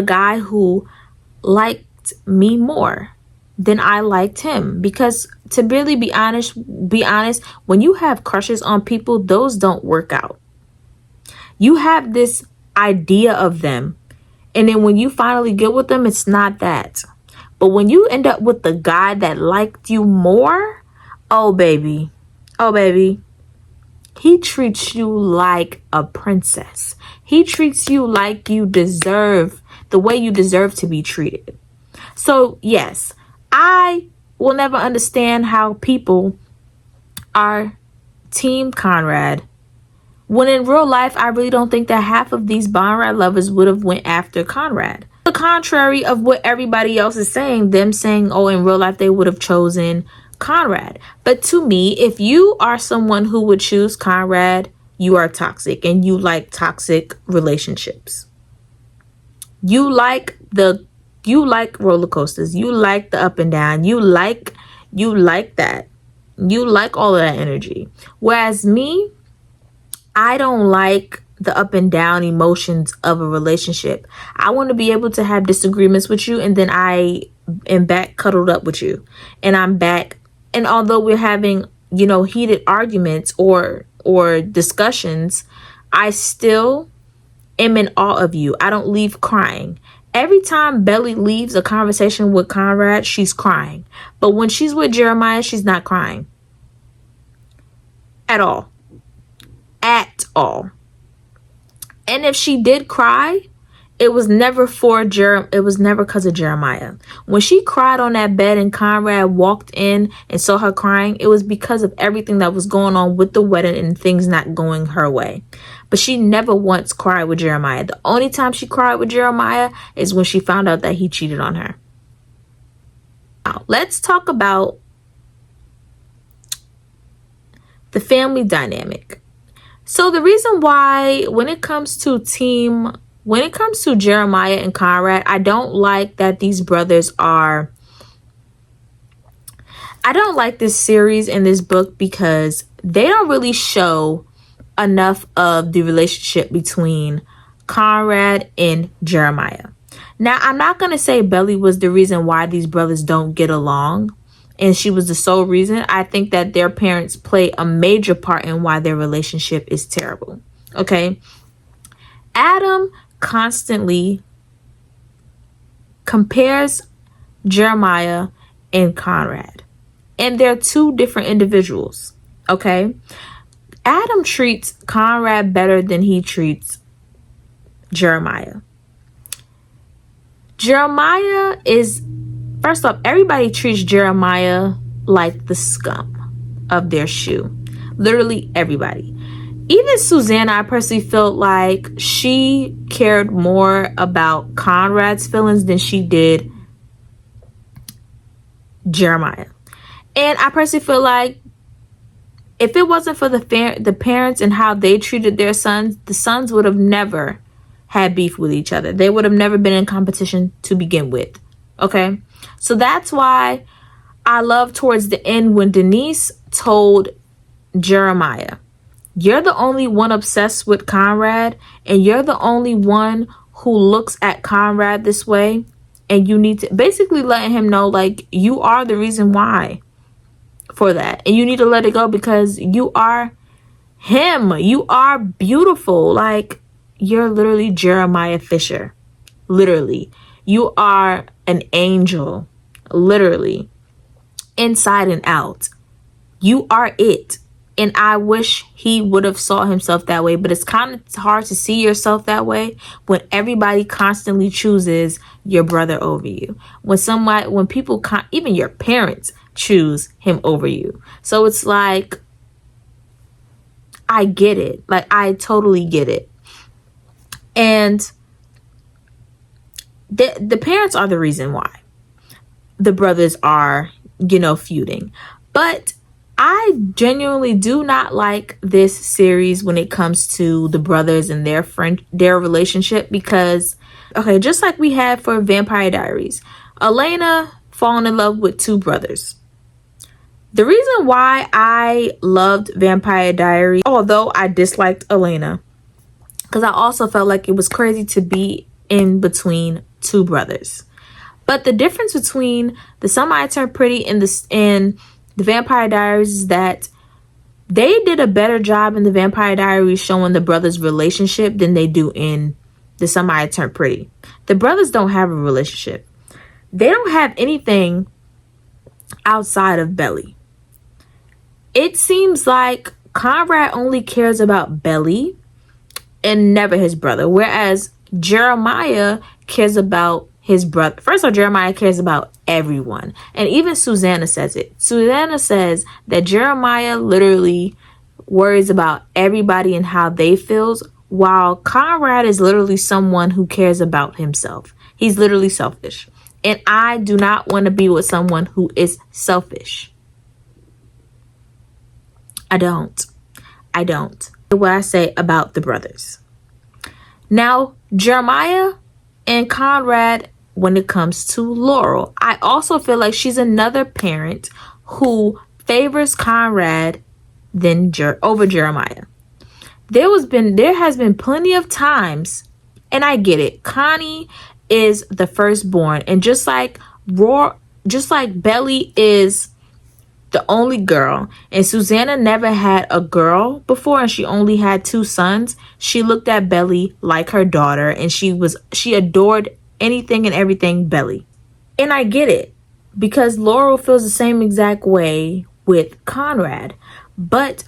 guy who liked me more than I liked him. Because to really be honest, when you have crushes on people, those don't work out. You have this idea of them, and then when you finally get with them, it's not that. But when you end up with the guy that liked you more, oh baby, he treats you like a princess. He treats you like you deserve, the way you deserve to be treated. So yes, I will never understand how people are team Conrad, when in real life, I really don't think that half of these Conrad lovers would have went after Conrad. The contrary of what everybody else is saying, them saying, oh, in real life, they would have chosen Conrad. But to me, if you are someone who would choose Conrad, you are toxic, and you like toxic relationships. You like roller coasters. You like the up and down. You like that. You like all of that energy. Whereas me, I don't like the up and down emotions of a relationship. I want to be able to have disagreements with you, and then I am back cuddled up with you, and I'm back. And although we're having, heated arguments or discussions, I still am in awe of you. I don't leave crying. Every time Belly leaves a conversation with Conrad, she's crying. But when she's with Jeremiah, she's not crying. At all. At all. And if she did cry, it was never because of Jeremiah. When she cried on that bed and Conrad walked in and saw her crying, it was because of everything that was going on with the wedding and things not going her way. But she never once cried with Jeremiah. The only time she cried with Jeremiah is when she found out that he cheated on her. Now, let's talk about the family dynamic. So the reason why when it comes to Jeremiah and Conrad, I don't like that these brothers are... I don't like this series and this book because they don't really show enough of the relationship between Conrad and Jeremiah. Now, I'm not going to say Belly was the reason why these brothers don't get along, and she was the sole reason. I think that their parents play a major part in why their relationship is terrible. Okay? Adam constantly compares Jeremiah and Conrad, and they're two different individuals. Okay? Adam treats Conrad better than he treats Jeremiah. Jeremiah is, first off, everybody treats Jeremiah like the scum of their shoe. Literally everybody. Even Susanna, I personally felt like she cared more about Conrad's feelings than she did Jeremiah. And I personally feel like if it wasn't for the parents and how they treated their sons, the sons would have never had beef with each other. They would have never been in competition to begin with. Okay? So that's why I love towards the end when Denise told Jeremiah, you're the only one obsessed with Conrad, and you're the only one who looks at Conrad this way, and you need to basically letting him know, like, you are the reason why for that, and you need to let it go because you are him. You are beautiful. Like, you're literally Jeremiah Fisher. Literally. You are an angel. Literally. Inside and out. You are it. And I wish he would have saw himself that way. But it's kind of hard to see yourself that way when everybody constantly chooses your brother over you. When people, even your parents, choose him over you. So it's like, I get it. Like, I totally get it. And the parents are the reason why the brothers are, feuding. But I genuinely do not like this series when it comes to the brothers and their relationship because, okay, just like we had for Vampire Diaries, Elena falling in love with two brothers. The reason why I loved Vampire Diaries, although I disliked Elena, because I also felt like it was crazy to be in between two brothers. But the difference between the Some I Turned Pretty and the Vampire Diaries is that they did a better job in the Vampire Diaries showing the brothers' relationship than they do in the Some I Turned Pretty. The brothers don't have a relationship. They don't have anything outside of Belly. It seems like Conrad only cares about Belly and never his brother, whereas Jeremiah cares about his brother. First of all, Jeremiah cares about everyone. And even Susanna says it. Susanna says that Jeremiah literally worries about everybody and how they feels, while Conrad is literally someone who cares about himself. He's literally selfish. And I do not want to be with someone who is selfish. I don't. What I say about the brothers. Now, Jeremiah and Conrad, when it comes to Laurel, I also feel like she's another parent who favors Conrad over Jeremiah. There has been plenty of times, and I get it. Connie is the firstborn, and just like Belly is the only girl, and Susanna never had a girl before, and she only had two sons. She looked at Belly like her daughter, and she adored anything and everything Belly. And I get it, because Laurel feels the same exact way with Conrad. But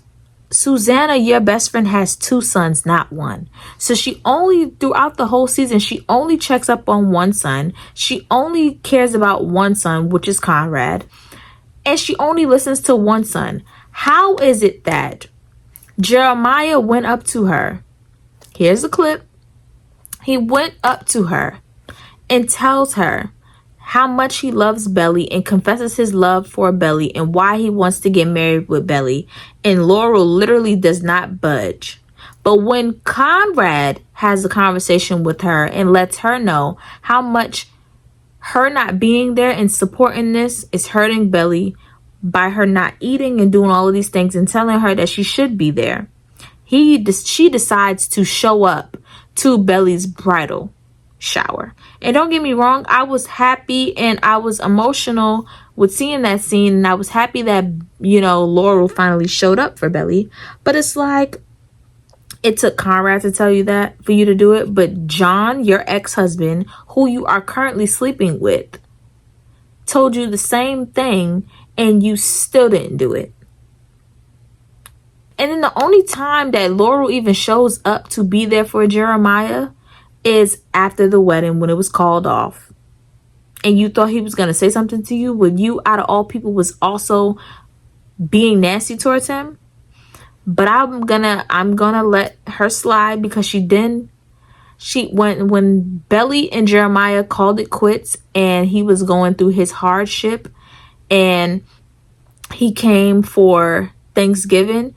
Susanna, your best friend, has 2 sons, not 1. So she only, throughout the whole season, she only checks up on 1 son. She only cares about 1 son, which is Conrad. And she only listens to 1 son. How is it that Jeremiah went up to her? Here's the clip. He went up to her and tells her how much he loves Belly and confesses his love for Belly and why he wants to get married with Belly. And Laurel literally does not budge. But when Conrad has a conversation with her and lets her know how much her not being there and supporting this is hurting Belly by her not eating and doing all of these things and telling her that she should be there, she decides to show up to Belly's bridal shower. And don't get me wrong, I was happy and I was emotional with seeing that scene, and I was happy that, you know, Laurel finally showed up for Belly. But it's like, it took Conrad to tell you that, for you to do it. But John, your ex-husband, who you are currently sleeping with, told you the same thing, and you still didn't do it. And then the only time that Laurel even shows up to be there for Jeremiah is after the wedding, when it was called off. And you thought he was going to say something to you, when you, out of all people, was also being nasty towards him. But I'm gonna let her slide, because when Belly and Jeremiah called it quits and he was going through his hardship and he came for Thanksgiving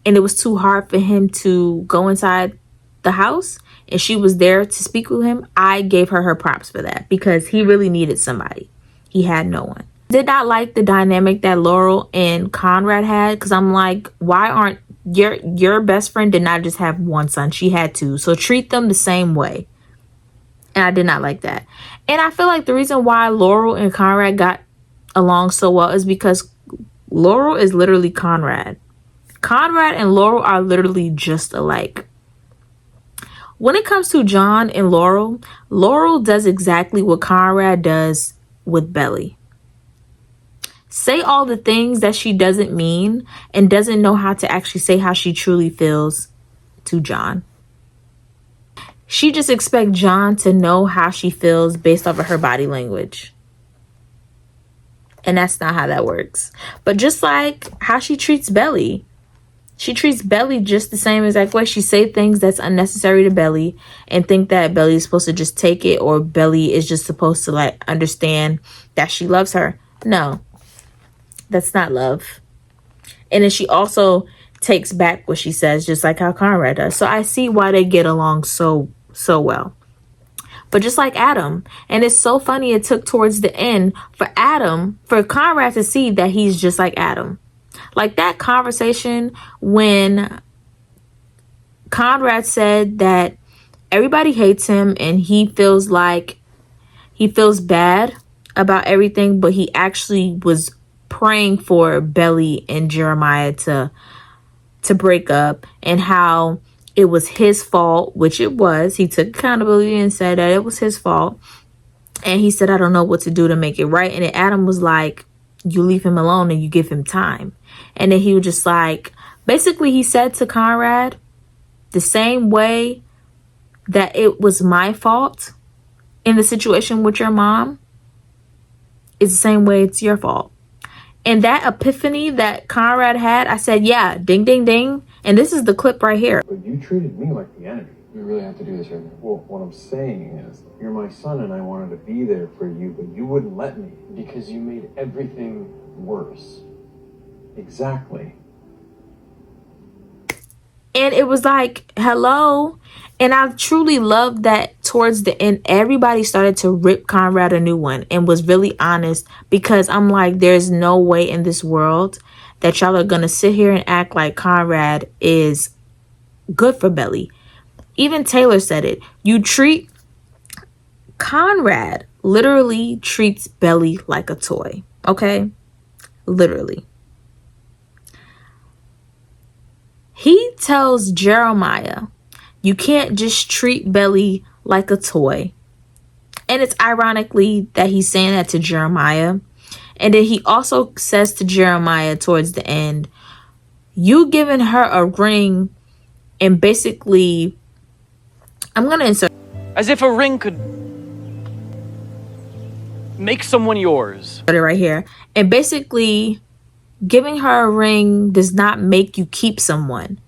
and it was too hard for him to go inside the house and she was there to speak with him, I gave her props for that, because he really needed somebody. He had no one. Did not like the dynamic that Laurel and Conrad had, because I'm like, why aren't your best friend did not just have 1 son, she had 2, so treat them the same way. And I did not like that. And I feel like the reason why Laurel and Conrad got along so well is because Laurel is literally Conrad. Conrad and Laurel are literally just alike. When it comes to John and Laurel, Laurel does exactly what Conrad does with Belly. Say all the things that she doesn't mean and doesn't know how to actually say how she truly feels to John. She just expects John to know how she feels based off of her body language. And that's not how that works. But just like how she treats Belly, she treats Belly just the same exact way. She say things that's unnecessary to Belly and think that Belly is supposed to just take it, or Belly is just supposed to like understand that she loves her. No. That's not love. And then she also takes back what she says, just like how Conrad does. So I see why they get along so well. But just like Adam, and it's so funny, it took towards the end for Conrad to see that he's just like Adam. Like that conversation when Conrad said that everybody hates him and he feels bad about everything, but he actually was praying for Belly and Jeremiah to break up, and how it was his fault, which it was. He took accountability and said that it was his fault. And he said, I don't know what to do to make it right. And then Adam was like, you leave him alone and you give him time. And then he was just like, basically he said to Conrad, the same way that it was my fault in the situation with your mom, it's the same way it's your fault. And that epiphany that Conrad had, I said, yeah, ding, ding, ding. And this is the clip right here. But you treated me like the enemy. We really have to do this right now. Well, what I'm saying is, you're my son and I wanted to be there for you, but you wouldn't let me. Because you made everything worse. Exactly. And it was like, hello. And I truly loved that towards the end, everybody started to rip Conrad a new one and was really honest, because I'm like, there's no way in this world that y'all are going to sit here and act like Conrad is good for Belly. Even Taylor said it. Conrad literally treats Belly like a toy. Okay? Literally. He tells Jeremiah, you can't just treat Belly like a toy. And it's ironically that he's saying that to Jeremiah. And then he also says to Jeremiah towards the end, You giving her a ring and basically, I'm gonna insert As if a ring could make someone yours. it right here. And basically, giving her a ring does not make you keep someone.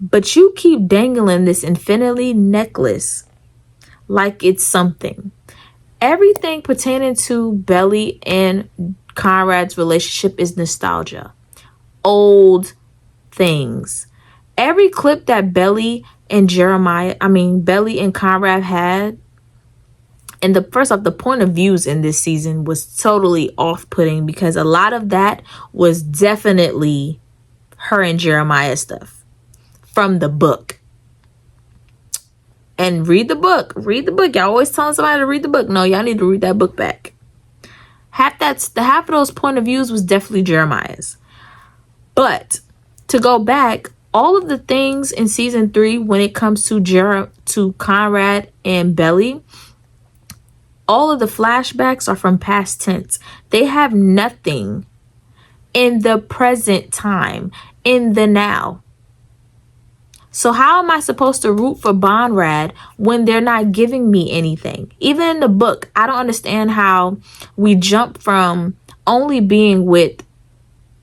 But you keep dangling this infinity necklace like it's something. Everything pertaining to Belly and Conrad's relationship is nostalgia. Old things. Every clip that Belly and Belly and Conrad had, and the point of views in this season was totally off-putting because a lot of that was definitely her and Jeremiah stuff from the book. And read the book. Read the book. Y'all always telling somebody to read the book. No, y'all need to read that book back. Half of those point of views was definitely Jeremiah's. But to go back, all of the things in season 3 when it comes to Conrad and Belly, all of the flashbacks are from past tense. They have nothing in the present time, in the now. So how am I supposed to root for Bonrad when they're not giving me anything? Even in the book, I don't understand how we jump from only being with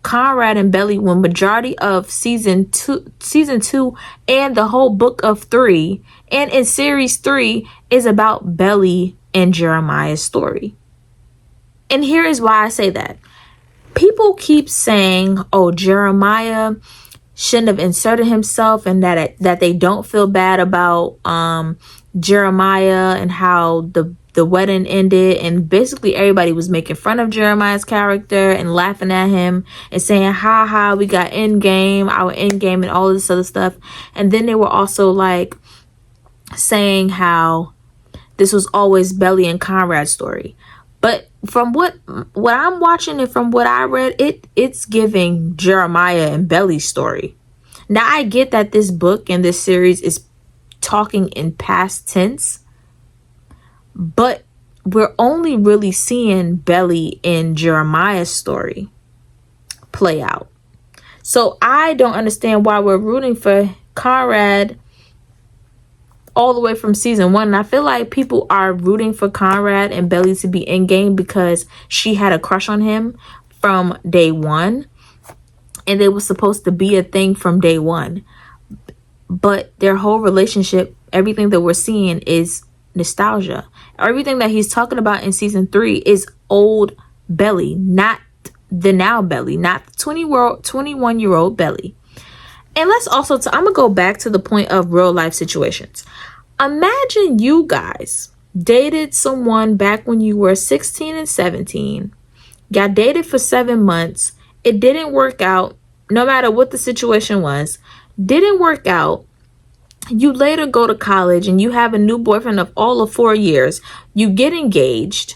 Conrad and Belly when majority of season two and the whole book of 3 and in series 3 is about Belly and Jeremiah's story. And here is why I say that. People keep saying, oh, Jeremiah shouldn't have inserted himself, and that they don't feel bad about Jeremiah and how the wedding ended, and basically everybody was making fun of Jeremiah's character and laughing at him and saying, ha ha, we got our endgame and all this other stuff. And then they were also like saying how this was always Belly and Conrad's story. But from what I'm watching and from what I read, it's giving Jeremiah and Belly's story. Now I get that this book and this series is talking in past tense, but we're only really seeing Belly and Jeremiah's story play out. So I don't understand why we're rooting for Conrad all the way from season 1. And I feel like people are rooting for Conrad and Belly to be in game because she had a crush on him from day 1. And they were supposed to be a thing from day 1. But their whole relationship, everything that we're seeing is nostalgia. Everything that he's talking about in season 3 is old Belly, not the now Belly, not the 21-year-old Belly. And let's also, I'm going to go back to the point of real life situations. Imagine you guys dated someone back when you were 16 and 17, got dated for 7 months. It didn't work out, no matter what the situation was, didn't work out. You later go to college and you have a new boyfriend of all of 4 years. You get engaged.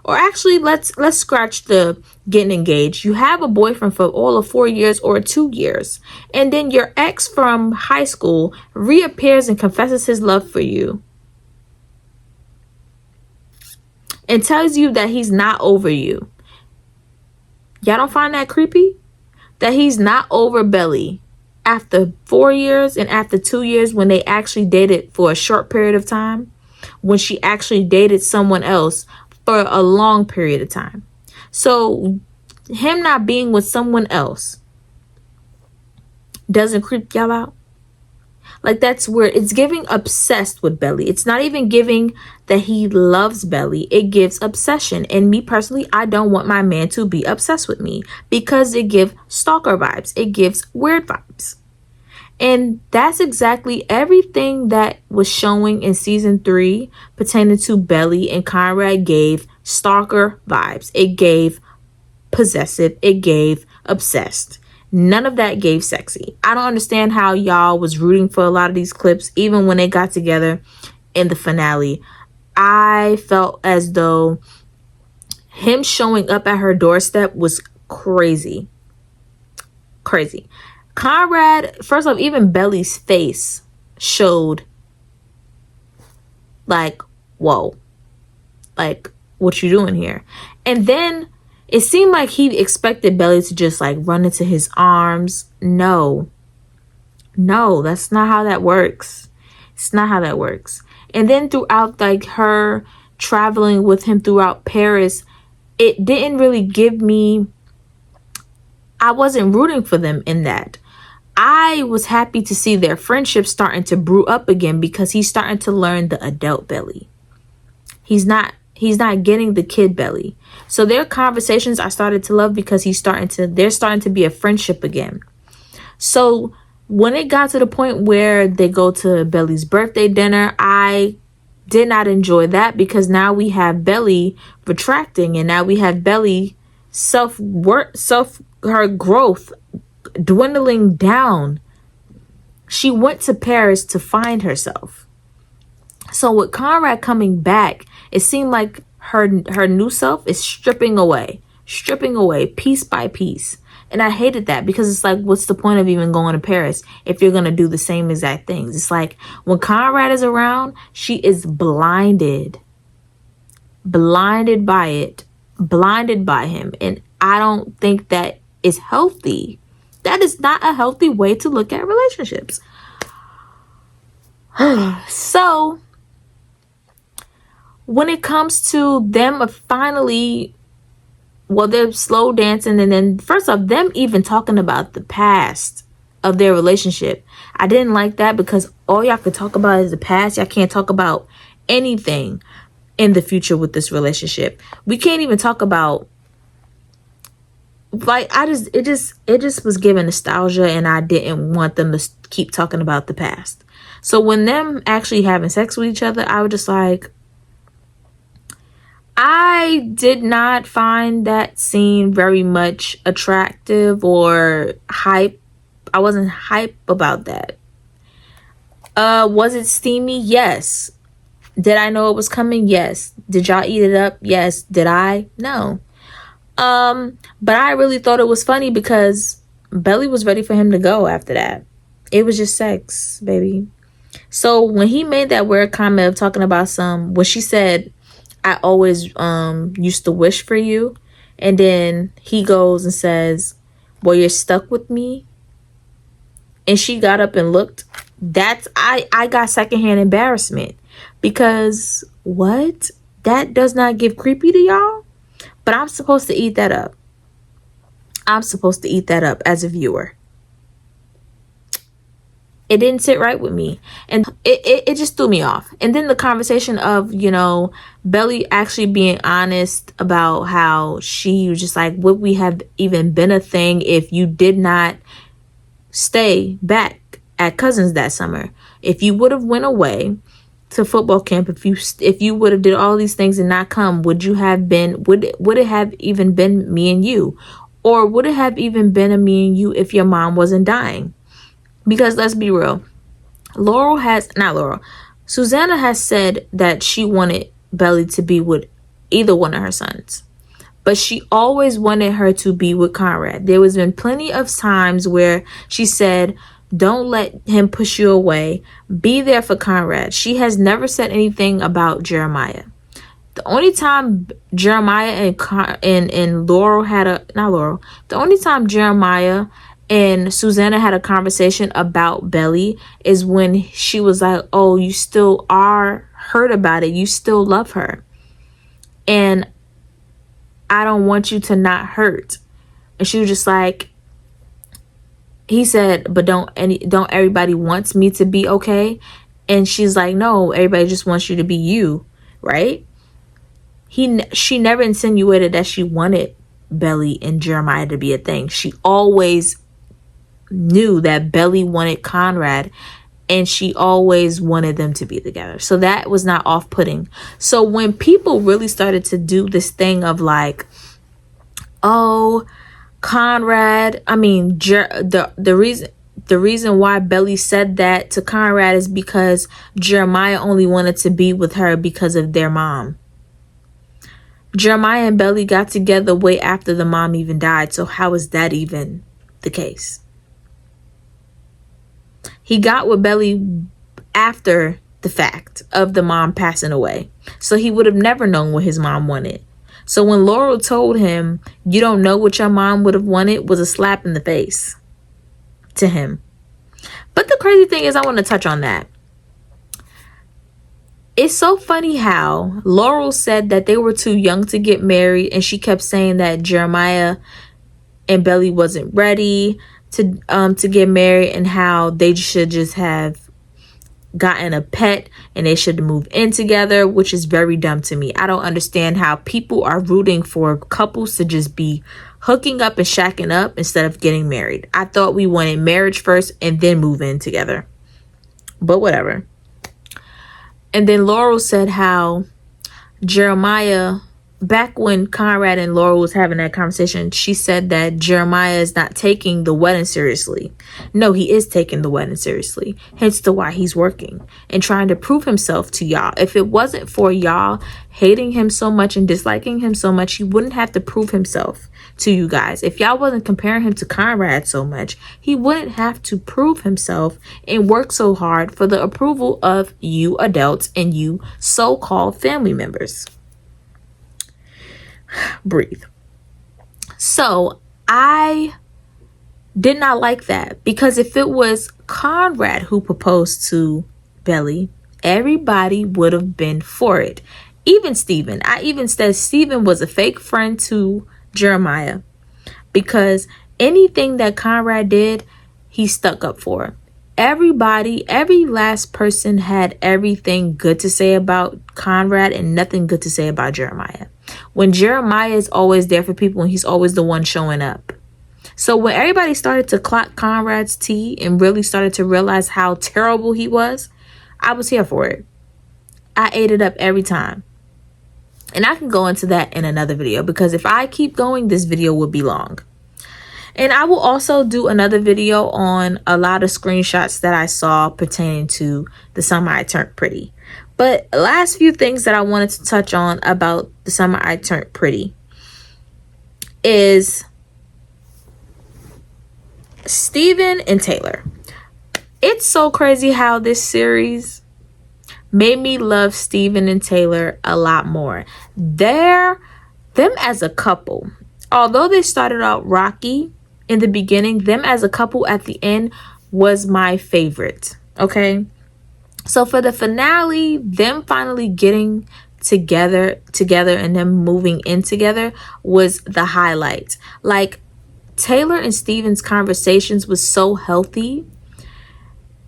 Or actually, let's scratch the getting engaged. You have a boyfriend for all of 4 years or 2 years. And then your ex from high school reappears and confesses his love for you. And tells you that he's not over you. Y'all don't find that creepy? That he's not over Belly after 4 years and after 2 years when they actually dated for a short period of time. When she actually dated someone else for a long period of time. So him not being with someone else doesn't creep y'all out? Like, that's where it's giving obsessed with Belly. It's not even giving that he loves Belly. It gives obsession. And me personally, I don't want my man to be obsessed with me because it gives stalker vibes. It gives weird vibes. And that's exactly everything that was showing in season 3 pertaining to Belly and Conrad gave stalker vibes. It gave possessive. It gave obsessed. None of that gave sexy. I don't understand how y'all was rooting for a lot of these clips, even when they got together in the finale. I felt as though him showing up at her doorstep was crazy. Crazy. Conrad, first off, even Belly's face showed like, whoa, like, what you doing here? And then It seemed like he expected Belly to just like run into his arms. No, that's not how that works. It's not how that works. And then throughout like her traveling with him throughout Paris, it didn't really give me, I wasn't rooting for them in that. I was happy to see their friendship starting to brew up again because he's starting to learn the adult Belly. He's not getting the kid Belly. So their conversations I started to love because they're starting to be a friendship again. So when it got to the point where they go to Belly's birthday dinner, I did not enjoy that because now we have Belly retracting and now we have Belly her growth dwindling down. She went to Paris to find herself. So with Conrad coming back, it seemed like her new self is stripping away piece by piece. And I hated that because it's like, what's the point of even going to Paris if you're going to do the same exact things? It's like when Conrad is around, she is blinded by it, blinded by him. And I don't think that is healthy. That is not a healthy way to look at relationships. So when it comes to them finally, well, they're slow dancing, and then first off, them even talking about the past of their relationship. I didn't like that because all y'all could talk about is the past. Y'all can't talk about anything in the future with this relationship. We can't even talk about, like, it just was giving nostalgia, and I didn't want them to keep talking about the past. So when them actually having sex with each other, I was just like, I did not find that scene very much attractive or hype. I wasn't hype about that. Was it steamy? Yes. Did I know it was coming? Yes. Did y'all eat it up? Yes. Did I? No. But I really thought it was funny because Belly was ready for him to go after that. It was just sex, baby. So when he made that weird comment of talking about when she said, I always used to wish for you, and then he goes and says, well, you're stuck with me, and she got up and looked, I got secondhand embarrassment because what? That does not give creepy to y'all, but I'm supposed to eat that up. I'm supposed to eat that up as a viewer. It didn't sit right with me, and it just threw me off. And then the conversation of, Belly actually being honest about how she was just like, would we have even been a thing if you did not stay back at Cousins that summer? If you would have went away to football camp, if you would have did all these things and not come, would it have even been me and you? Or would it have even been a me and you if your mom wasn't dying? Because let's be real, Susanna has said that she wanted Belly to be with either one of her sons, but she always wanted her to be with Conrad. There was been plenty of times where she said, don't let him push you away. Be there for Conrad. She has never said anything about Jeremiah. The only time Jeremiah and Laurel the only time Jeremiah and Susanna had a conversation about Belly is when she was like, oh, you still are hurt about it. You still love her. And I don't want you to not hurt. And she was just like, he said, but don't everybody wants me to be okay? And she's like, no, everybody just wants you to be you, right? She never insinuated that she wanted Belly and Jeremiah to be a thing. She always knew that Belly wanted Conrad, and she always wanted them to be together. So that was not off-putting. So when people really started to do this thing of like, oh, Conrad, I mean, the reason why Belly said that to Conrad is because Jeremiah only wanted to be with her because of their mom. Jeremiah and Belly got together way after the mom even died. So how is that even the case? He got with Belly after the fact of the mom passing away. So he would have never known what his mom wanted. So when Laurel told him, you don't know what your mom would have wanted, was a slap in the face to him. But the crazy thing is, I want to touch on that. It's so funny how Laurel said that they were too young to get married, and she kept saying that Jeremiah and Belly wasn't ready to get married, and how they should just have gotten a pet and they should move in together, which is very dumb to me. I don't understand how people are rooting for couples to just be hooking up and shacking up instead of getting married. I thought we wanted marriage first and then move in together, but whatever. And then Laurel said how Jeremiah, back when Conrad and Laurel was having that conversation, she said that Jeremiah is not taking the wedding seriously. No, he is taking the wedding seriously. Hence the why he's working and trying to prove himself to y'all. If it wasn't for y'all hating him so much and disliking him so much, he wouldn't have to prove himself to you guys. If y'all wasn't comparing him to Conrad so much, he wouldn't have to prove himself and work so hard for the approval of you adults and you so-called family members. Breathe. So I did not like that, because if it was Conrad who proposed to Belly, everybody would have been for it. Even Steven. I even said Steven was a fake friend to Jeremiah, because anything that Conrad did, he stuck up for. Everybody, every last person had everything good to say about Conrad and nothing good to say about Jeremiah. When Jeremiah is always there for people and he's always the one showing up. So when everybody started to clock Conrad's tea and really started to realize how terrible he was, I was here for it. I ate it up every time. And I can go into that in another video, because if I keep going, this video will be long. And I will also do another video on a lot of screenshots that I saw pertaining to The Summer I Turned Pretty. But last few things that I wanted to touch on about The Summer I Turned Pretty is Steven and Taylor. It's so crazy how this series made me love Steven and Taylor a lot more. Them as a couple, although they started out rocky in the beginning, them as a couple at the end was my favorite. Okay, so for the finale, them finally getting together and them moving in together was the highlight. Like, Taylor and Steven's conversations was so healthy.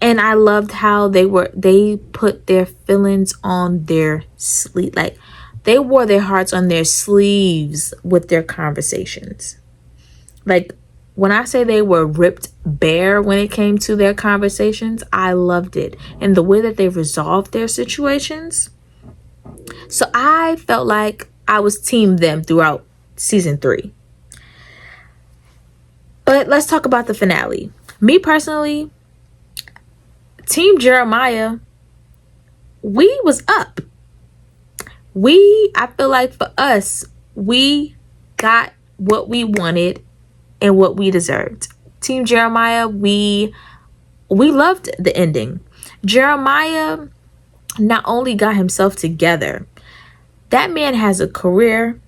And I loved how they put their feelings on their sleeve. Like, they wore their hearts on their sleeves with their conversations. Like, when I say they were ripped bare when it came to their conversations, I loved it. And the way that they resolved their situations. So I felt like I was team them throughout season 3. But let's talk about the finale. Me personally, Team Jeremiah, we was up. I feel like for us, we got what we wanted and what we deserved. Team Jeremiah, we loved the ending. Jeremiah not only got himself together, that man has a career.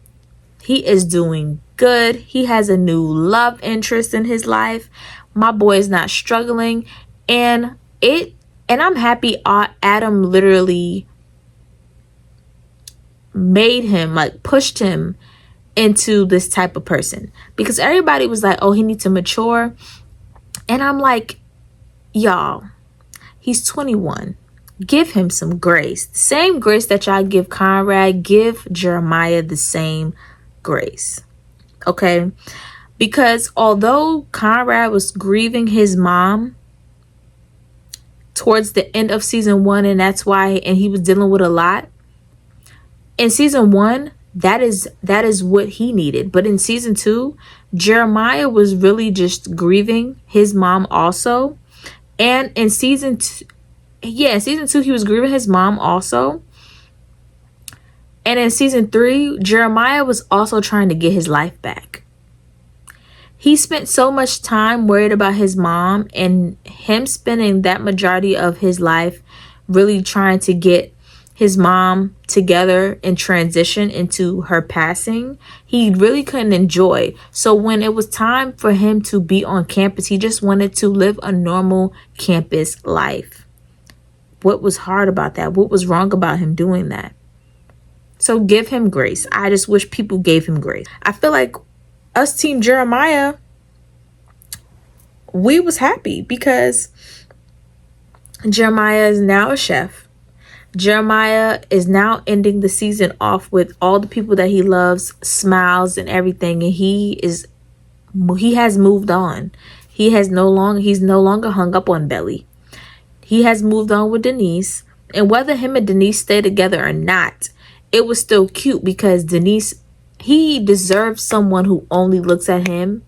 He is doing good. He has a new love interest in his life. My boy is not struggling, and I'm happy Adam literally made him, like, pushed him into this type of person, because everybody was like, oh, he needs to mature. And I'm like, y'all, he's 21. Give him some grace. The same grace that y'all give Conrad, give Jeremiah the same grace. Okay? Because although Conrad was grieving his mom towards the end of season 1, and that's why, and he was dealing with a lot in season 1, that is what he needed. But in season 2, Jeremiah was really just grieving his mom also. And in season 2, he was grieving his mom also. And in season 3, Jeremiah was also trying to get his life back. He spent so much time worried about his mom, and him spending that majority of his life really trying to get his mom together in transition into her passing, he really couldn't enjoy. So when it was time for him to be on campus, he just wanted to live a normal campus life. What was hard about that? What was wrong about him doing that? So give him grace. I just wish people gave him grace. I feel like us Team Jeremiah, we was happy because Jeremiah is now a chef. Jeremiah is now ending the season off with all the people that he loves, smiles and everything, and he has moved on. He's no longer hung up on Belly. He has moved on with Denise, and whether him and Denise stay together or not, it was still cute because Denise, he deserves someone who only looks at him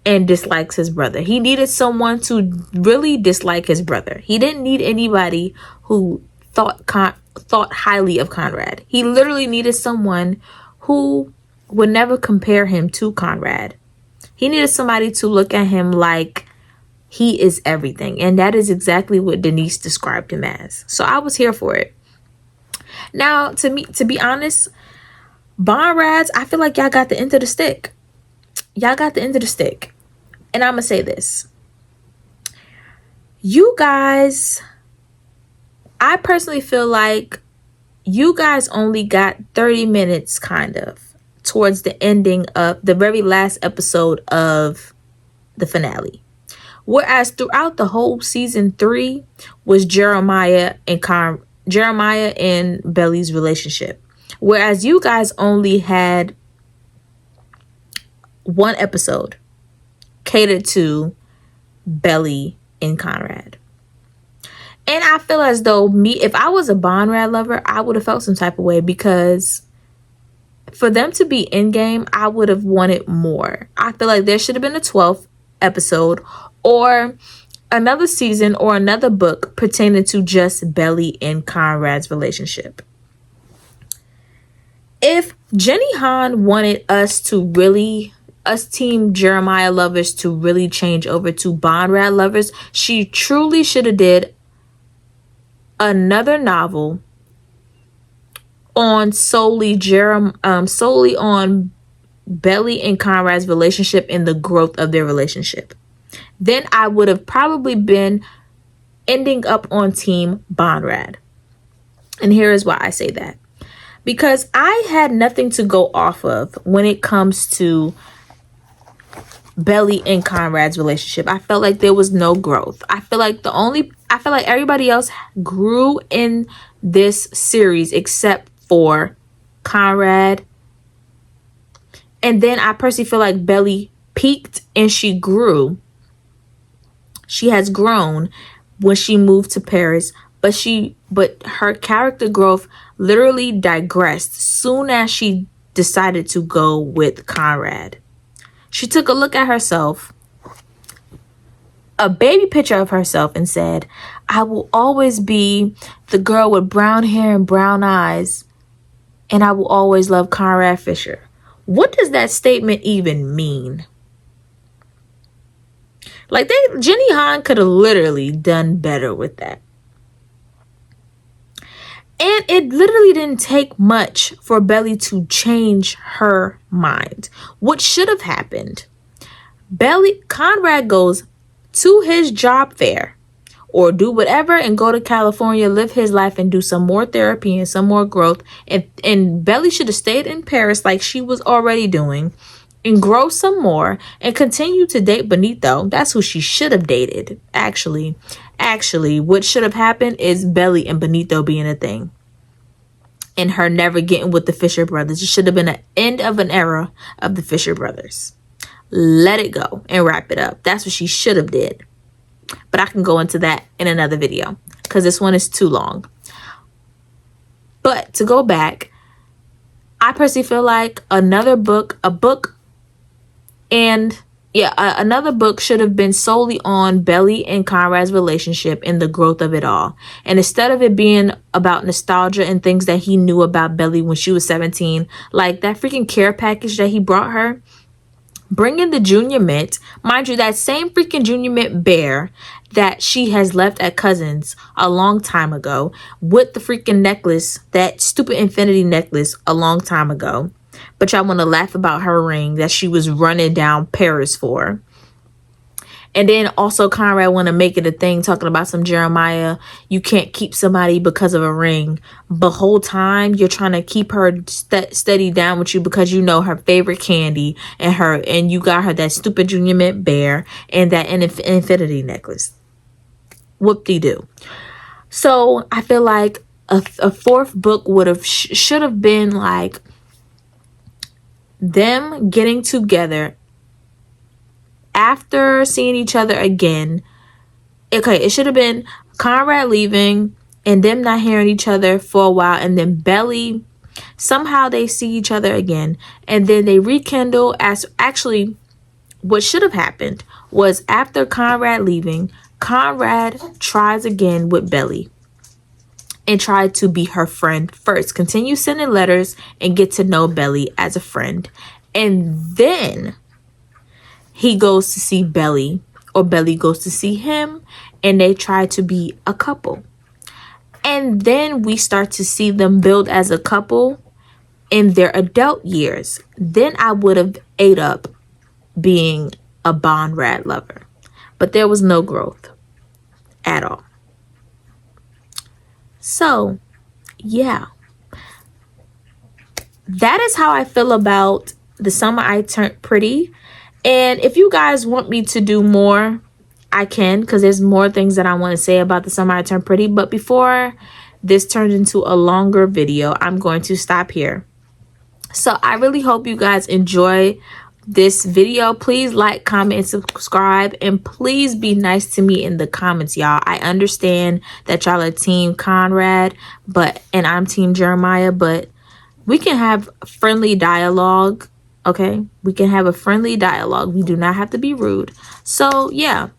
and dislikes his brother. He needed someone to really dislike his brother. He didn't need anybody who thought highly of Conrad. He literally needed someone who would never compare him to Conrad. He needed somebody to look at him like he is everything. And that is exactly what Denise described him as. So I was here for it. Now, to be honest, Bond Rads, I feel like y'all got the end of the stick. Y'all got the end of the stick. And I'm going to say this. You guys, I personally feel like you guys only got 30 minutes kind of towards the ending of the very last episode of the finale. Whereas throughout the whole season 3 was Jeremiah and Belly's relationship. Whereas you guys only had one episode catered to Belly and Conrad. And I feel as though if I was a Bond Rad lover, I would have felt some type of way because for them to be in game, I would have wanted more. I feel like there should have been a 12th episode or another season or another book pertaining to just Belly and Conrad's relationship. If Jenny Han wanted us Team Jeremiah lovers to really change over to Bond Rad lovers, she truly should have did another novel on solely on Belly and Conrad's relationship and the growth of their relationship. Then I would have probably been ending up on Team Bond Rad. And here is why I say that. Because I had nothing to go off of when it comes to Belly and Conrad's relationship. I felt like there was no growth. I feel like everybody else grew in this series except for Conrad. And then I personally feel like Belly peaked and she grew. She has grown when she moved to Paris, but her character growth literally digressed soon as she decided to go with Conrad. She took a look at herself, a baby picture of herself, and said, I will always be the girl with brown hair and brown eyes, and I will always love Conrad Fisher. What does that statement even mean? Like, Jenny Han could have literally done better with that. And it literally didn't take much for Belly to change her mind. What should have happened? Conrad goes to his job fair or do whatever and go to California, live his life and do some more therapy and some more growth. And Belly should have stayed in Paris like she was already doing and grow some more and continue to date Benito. That's who she should have dated. Actually, what should have happened is Belly and Benito being a thing. And her never getting with the Fisher brothers. It should have been an end of an era of the Fisher brothers. Let it go and wrap it up. That's what she should have did. But I can go into that in another video because this one is too long. But to go back, I personally feel like another book should have been solely on Belly and Conrad's relationship and the growth of it all. And instead of it being about nostalgia and things that he knew about Belly when she was 17, like that freaking care package that he brought her, bring in the Junior Mint. Mind you, that same freaking Junior Mint bear that she has left at Cousins a long time ago with the freaking necklace, that stupid infinity necklace, a long time ago. But y'all want to laugh about her ring that she was running down Paris for. And then also Conrad want to make it a thing talking about some Jeremiah. You can't keep somebody because of a ring. But whole time you're trying to keep her steady down with you because you know her favorite candy and you got her that stupid Junior Mint bear and that infinity necklace. Whoop-de-doo. So I feel like a fourth book would have should have been like them getting together after seeing each other again. Okay, it should have been Conrad leaving and them not hearing each other for a while, and then Belly, somehow they see each other again, and then they rekindle. As actually what should have happened was after Conrad leaving, Conrad tries again with Belly and tried to be her friend first, continue sending letters and get to know Belly as a friend, and then he goes to see Belly, or Belly goes to see him, and they try to be a couple. And then we start to see them build as a couple in their adult years. Then I would have ate up being a Bonrad lover. But there was no growth at all. So, yeah. That is how I feel about The Summer I Turned Pretty. And if you guys want me to do more, I can, because there's more things that I want to say about The Summer I Turned Pretty. But before this turns into a longer video, I'm going to stop here. So I really hope you guys enjoy this video. Please like, comment, and subscribe. And please be nice to me in the comments, y'all. I understand that y'all are Team Conrad, and I'm Team Jeremiah, but we can have friendly dialogue. Okay, we can have a friendly dialogue. We do not have to be rude. So yeah,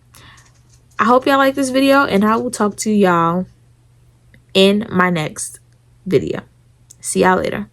I hope y'all like this video, and I will talk to y'all in my next video. See y'all later.